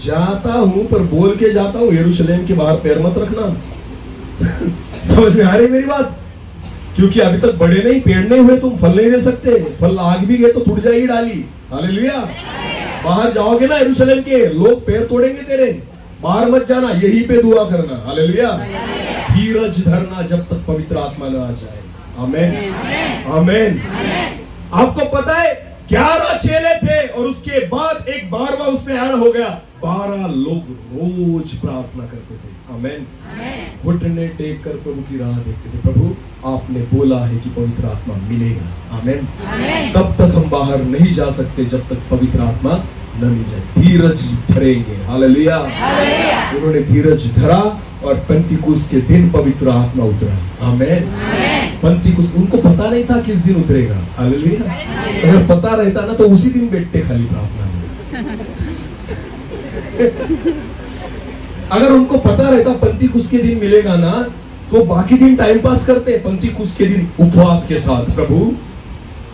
जाता हूं पर बोल के जाता हूं, यरूशलेम के बाहर पैर मत रखना। समझ में आ रही मेरी बात? क्योंकि अभी तक बड़े नहीं, पेड़ नहीं हुए, तुम फल नहीं दे सकते। फल आग भी गए तो टूट जाएगी डाली। हालेलुया। बाहर जाओगे ना यरूशलेम के, लोग पैर तोड़ेंगे तेरे। बाहर मत जाना, यहीं पे दुआ करना। हालेलुया। धीरज धरना जब तक पवित्र आत्मा न आ जाए। आमेन। आमेन। आपको पता है 11 चेले थे और उसके बाद एक 12वां उसमें ऐड हो गया। 12 लोग रोज प्रार्थना करते थे। आमेन। घुटने टेक कर प्रभु की राह देखते थे। प्रभु आपने बोला है कि पवित्र आत्मा मिलेगा। आमेन। तब तक हम बाहर नहीं जा सकते जब तक पवित्र आत्मा न मिल जाए। धीरज धरेंगे। हालेलुया। उन्होंने धीरज धरा और पेंतिकुस्त के दिन पवित्र आत्मा उतरा। आमेन। पेंतिकुस्त उनको पता नहीं था किस दिन उतरेगा। हालेलुया। अगर पता रहता ना तो उसी दिन बैठते खाली प्रार्थना में। अगर उनको पता रहता पेंतिकुस्त के दिन मिलेगा ना, तो बाकी दिन टाइम पास करते, पेंतिकुस्त के दिन उपवास के साथ प्रभु।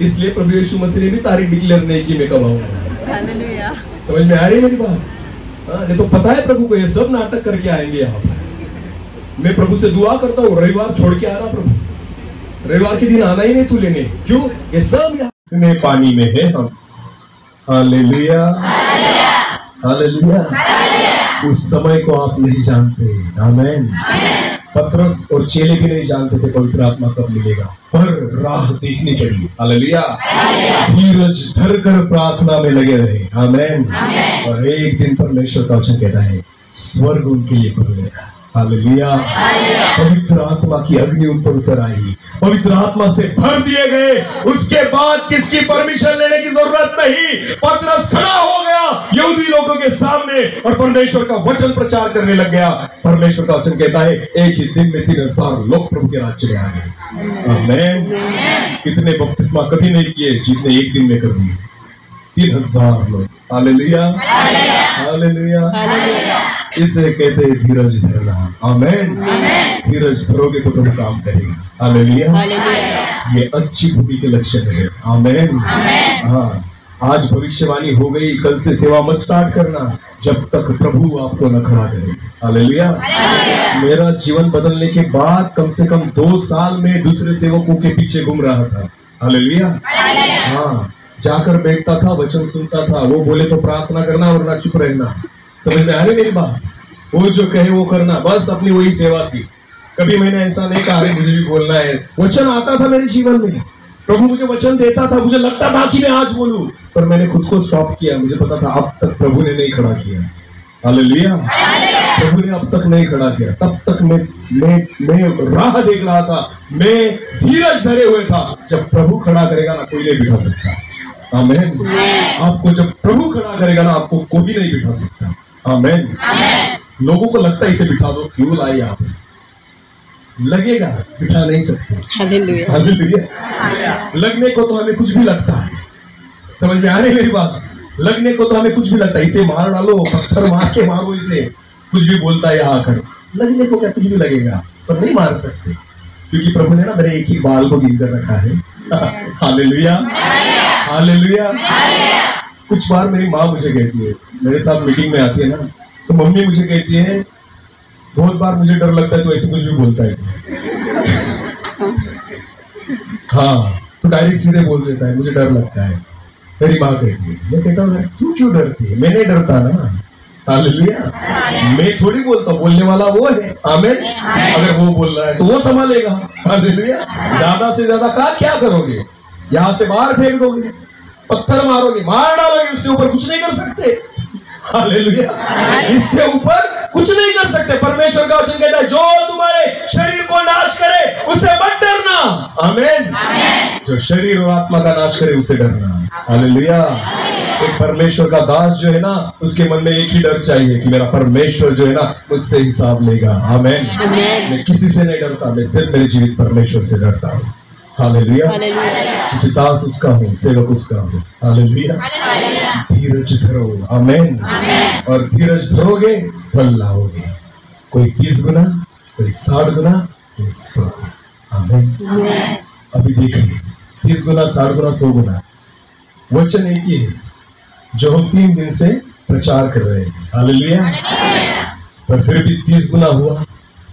इसलिए प्रभु यीशु मसीह ने भी तारीख डिक्लेयर नहीं की, मैं कब आऊंगा। समझ में आ रही है मेरी बात? नहीं तो पता है प्रभु को ये सब नाटक करके आएंगे यहाँ पर। मैं प्रभु से दुआ करता हूँ, रविवार छोड़ के आना प्रभु, रविवार के दिन आना ही नहीं तू लेने। क्यों? ये सब यहाँ में पानी में है हम। हालेलुया। हालेलुया। उस समय को आप नहीं जानते। आमेन। पतरस और चेले भी नहीं जानते थे पवित्र आत्मा कब मिलेगा, पर राह देखनी चाहिए। हालेलुया। धीरज धर कर प्रार्थना में लगे रहे। आमेन। और एक दिन परमेश्वर का वचन कहता है, स्वर्ग उनके लिए खुल गया। हालेलुया। पवित्र आत्मा की अग्नि ऊपर उतर आई, पवित्र आत्मा से भर दिए गए। उसके बाद किसकी परमिशन लेने की जरूरत नहीं। पतरस खड़ा हो गया यहूदी लोगों के सामने और परमेश्वर का वचन प्रचार करने लग गया। परमेश्वर का वचन कहता है, एक ही दिन में 3000 लोग प्रभु के राज्य में आ गए। आमेन। कितने बपतिस्मा कभी नहीं किए जितने एक दिन में कर दिए? 3000 लोग। हालेलुया। हालेलुया। इसे कहते हैं धीरज धरना। आमेन। धीरज धरोगे तो प्रभु काम करेगा। हालेलुया। ये अच्छी भूमि के लक्षण है। आमेन। हाँ, आज भविष्यवाणी हो गई, कल से सेवा मत स्टार्ट करना जब तक प्रभु आपको न खड़ा करे। हालेलुया। मेरा जीवन बदलने के बाद कम से कम 2 साल में दूसरे सेवकों के पीछे घूम रहा था। हालेलुया। हाँ, जाकर बैठता था, वचन सुनता था, वो बोले तो प्रार्थना करना वरना चुप रहना। समझ में आ रही मेरी बात? वो जो कहे वो करना, बस अपनी वही सेवा थी। कभी मैंने ऐसा नहीं कहा मुझे भी बोलना है। वचन आता था मेरे जीवन में, प्रभु मुझे वचन देता था, मुझे लगता था कि मैं आज बोलूं, पर मैंने खुद को स्टॉप किया। मुझे पता था अब तक प्रभु ने नहीं खड़ा किया। हालेलुया। प्रभु ने अब तक नहीं खड़ा किया। तब तक मैं राह देख रहा था, मैं धीरज धरे हुए था। जब प्रभु खड़ा करेगा ना, कोई नहीं बिठा सकता। आमीन। आपको जब प्रभु खड़ा करेगा ना, आपको कोई नहीं बिठा सकता। आमीन। लोगों को लगता है इसे बिठा दो, क्यों लाई आप, लगेगा, बिठा नहीं सकते। हालेलुया। हालेलुया। लगने को तो हमें कुछ भी लगता है, समझ में आ रही मेरी बात? लगने को तो हमें कुछ भी लगता है, इसे मार डालो, पत्थर मार के मारो इसे, कुछ भी बोलता है यहाँ आकर। लगने को क्या कुछ भी लगेगा, पर नहीं मार सकते, क्योंकि प्रभु ने ना मेरे एक ही बाल को गिन कर रखा है। हालेलुया। हालेलुया। कुछ बार मेरी माँ मुझे कहती है, मेरे साथ मीटिंग में आती है ना, तो मम्मी मुझे कहती है, बहुत बार मुझे डर लगता है तो ऐसे कुछ भी बोलता है। हाँ, तो डायरेक्ट सीधे बोल देता है, मुझे डर लगता है। मेरी माँ कहती है, मैं कहता हूँ तू क्यों डरती है? मैं नहीं डरता ना। हालेलुया। मैं थोड़ी बोलता, बोलने वाला वो है। आमीन। अगर वो बोल रहा है तो वो संभालेगा। हालेलुया। ज्यादा से ज्यादा क्या करोगे? यहाँ से बाहर फेंक दोगे, पत्थर मारोगे, मार डालोगे, उससे ऊपर कुछ नहीं कर सकते। हालेलुया। इससे ऊपर कुछ नहीं कर सकते। परमेश्वर का वचन कहता है, जो तुम्हारे शरीर को नाश करे उससे मत डरना। आमीन। जो शरीर और आत्मा का नाश करे उससे डरना। हालेलुया। एक परमेश्वर का दास जो है ना, उसके मन में एक ही डर चाहिए कि मेरा परमेश्वर जो है ना, मुझसे हिसाब लेगा। आमीन। मैं किसी से नहीं डरता, मैं सिर्फ मेरे जीवित परमेश्वर से डरता हूँ। हालेलुया। क्योंकि दास उसका हूँ, सेवक उसका हूँ। हालेलुया। धीरज धरो। आमीन। और धीरज धरोगे, फल लाओगे। कोई 30 गुना, कोई 60 गुना, कोई 100 गुना। आमीन। अभी देखिए, 30 गुना, 60 गुना, 100 गुना, वचन एक ही है जो हम 3 दिन से प्रचार कर रहे हैं। हालेलुया। पर फिर भी 30 गुना हुआ,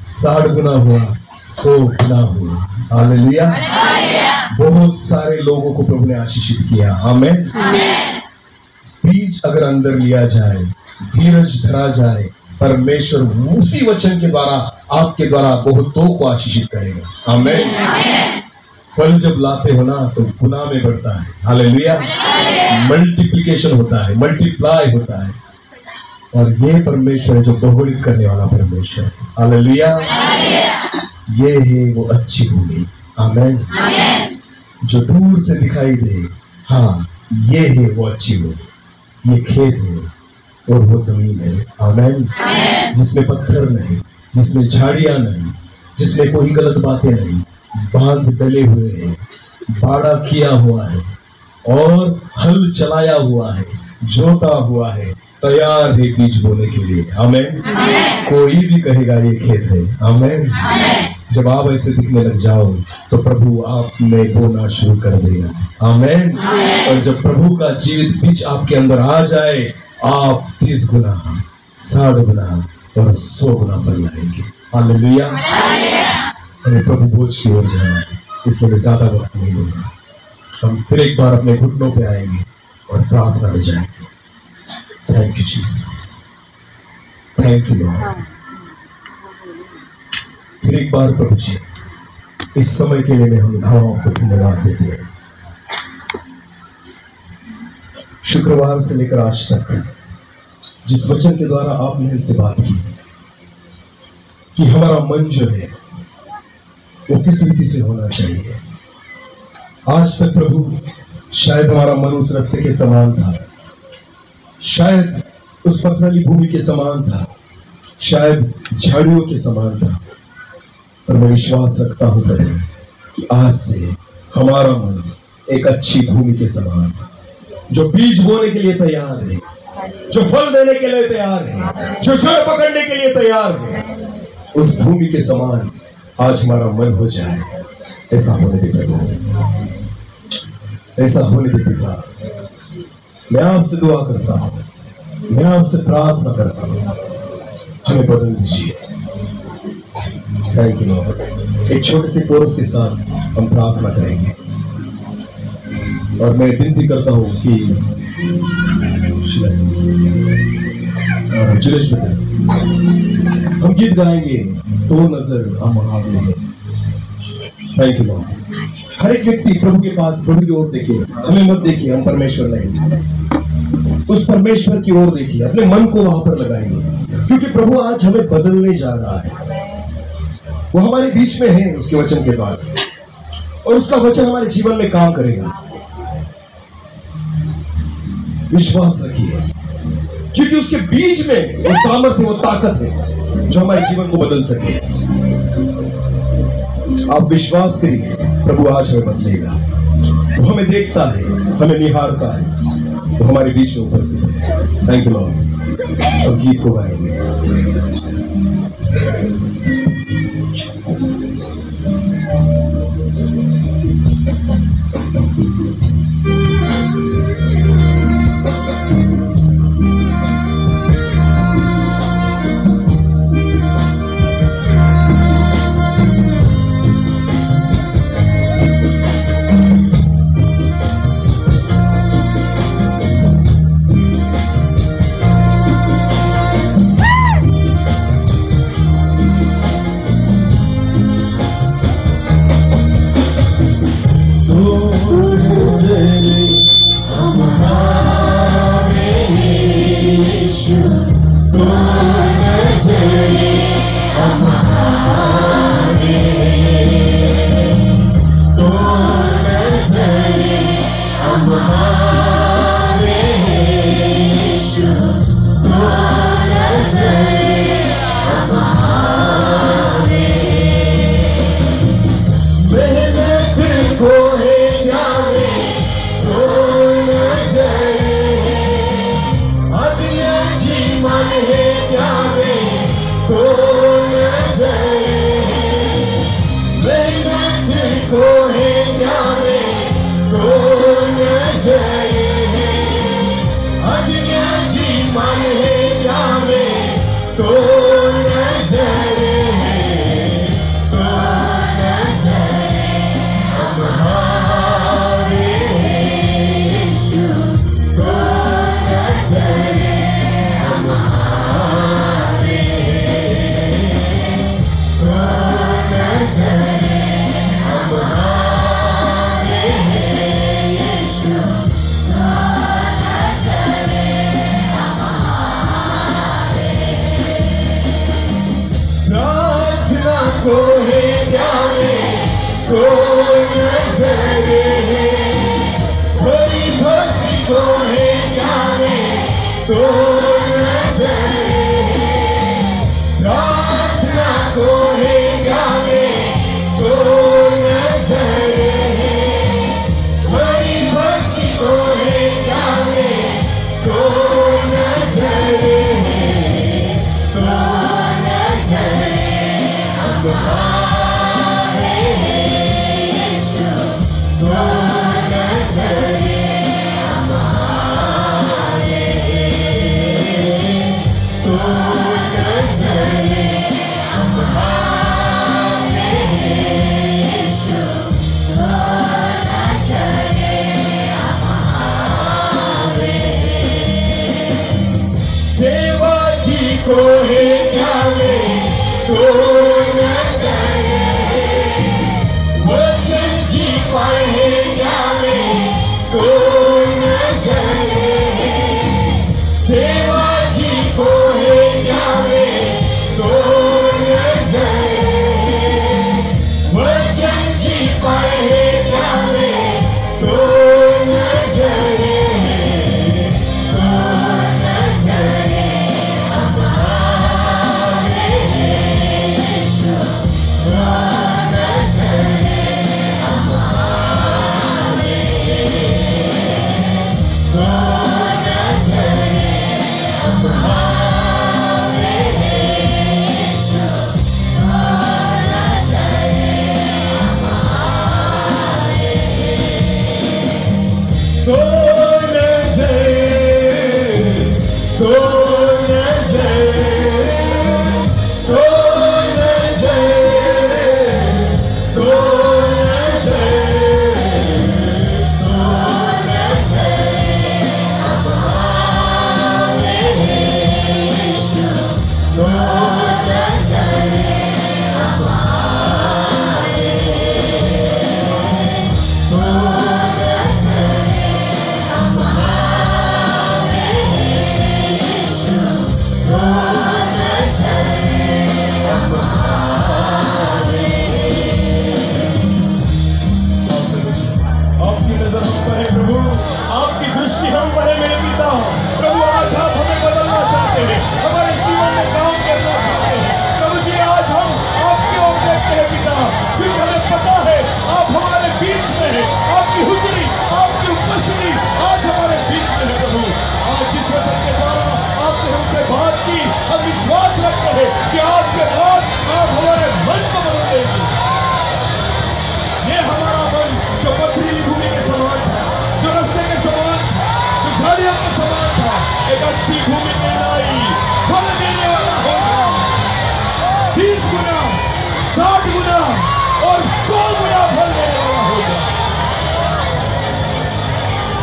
60 गुना हुआ, 100 गुना हुआ। हालेलुया। बहुत सारे लोगों को प्रभु ने आशीषित किया। आमीन। बीज अगर अंदर लिया जाए, धीरज धरा जाए, परमेश्वर उसी वचन के द्वारा, आपके द्वारा बहुतों को आशीषित करेगा। आमीन। फल जब लाते हो ना, तो गुना में बढ़ता है। हालेलुया। मल्टीप्लिकेशन होता है, मल्टीप्लाई होता है। और ये परमेश्वर है जो बहुगुणित करने वाला परमेश्वर। हालेलुया। ये है वो अच्छी भूमि। आमीन। जो दूर से दिखाई दे, हाँ, ये है वो अच्छी भूमि। ये खेत है और वो जमीन है। आमीन। जिसमें पत्थर नहीं, जिसमें झाड़ियां नहीं, जिसमें कोई गलत बातें नहीं, बांध डले हुए हैं, बाड़ा किया हुआ है और हल चलाया हुआ है, जोता हुआ है, तैयार है बीज बोने के लिए। आमीन। कोई भी कहेगा ये खेत है। आमीन। जब आप ऐसे दिखने लग जाओ तो प्रभु आप में बोना शुरू कर देगा। आमीन। और जब प्रभु का जीवित बीज आपके अंदर आ जाए, आप 30 गुना, 60 गुना और 100 गुना फल लाएंगे। हालेलुया। हमें प्रभु बोझ की ओर जाना है, इसलिए ज्यादा वक्त नहीं लूंगा। हम फिर एक बार अपने घुटनों पे आएंगे और प्रार्थना में जाएंगे। Thank you Jesus, thank you Lord. फिर एक बार प्रभु जी, इस समय के लिए हम आपको धन्यवाद देते हैं। शुक्रवार से लेकर आज तक जिस वचन के द्वारा आपने हमसे बात की कि हमारा मन जो है वो किस रीति से होना चाहिए, आज तक प्रभु शायद हमारा मन उस रास्ते के समान था, शायद उस पथरीली भूमि के समान था, शायद झाड़ियों के समान था, पर मैं विश्वास रखता हूं प्रभु कि आज से हमारा मन एक अच्छी भूमि के समान, जो बीज बोने के लिए तैयार है, जो फल देने के लिए तैयार है, जो जड़ पकड़ने के लिए तैयार है, उस भूमि के समान आज हमारा मन हो जाए। ऐसा होने दे प्रभु, ऐसा होने दे पिता। मैं आपसे दुआ करता हूं, मैं आपसे प्रार्थना करता हूं, हमें बदल दीजिए। Thank you Lord. एक छोटे से कोरस के साथ हम प्रार्थना करेंगे और मैं विनती करता हूं कि जुलेश हम गीत गाएंगे, तो नजर हम आगे। Thank you Lord. हर एक व्यक्ति प्रभु के पास, प्रभु की ओर देखिए। हमें मत देखिए, हम परमेश्वर नहीं, उस परमेश्वर की ओर देखिए। अपने मन को वहां पर लगाइए, क्योंकि प्रभु आज हमें बदलने जा रहा है। वो हमारे बीच में है उसके वचन के बाद, और उसका वचन हमारे जीवन में काम करेगा। विश्वास रखिए, क्योंकि उसके बीच में वो सामर्थ्य, वो ताकत है जो हमारे जीवन को बदल सके। आप विश्वास करिए, प्रभु आज हमें बदलेगा। वो हमें देखता है, हमें निहारता है, वो हमारे बीच में उपस्थित है। Thank you Lord. अब गीत को गाएंगे।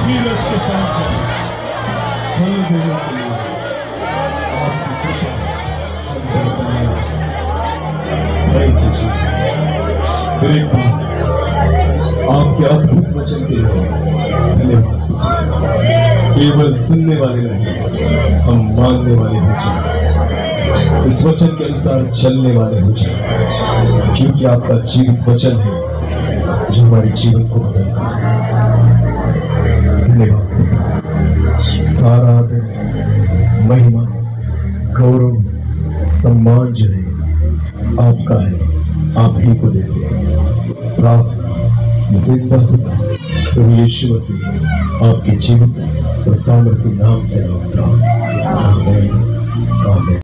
धीरज के साथ फल देने के लिए आपकी कृपा हम पर बनी रहे। Thank you, Jesus। फिर एक बार आपके अद्भुत वचन के लिए धन्यवाद। केवल सुनने वाले नहीं, हम मानने वाले हो जाए, इस वचन के अनुसार चलने वाले हो जाए, क्योंकि आपका जीवित वचन है जो हमारे जीवन को बदलता है। धन्यवाद। सारा आदर, महिमा, गौरव, सम्मान जो है आपका है, आप ही को देते हैं। प्रार्थना जिंदा होता प्रभु यीशु मसीह आपके जीवित और सामर्थ्य नाम से मांगता हूं। आमीन। आमीन।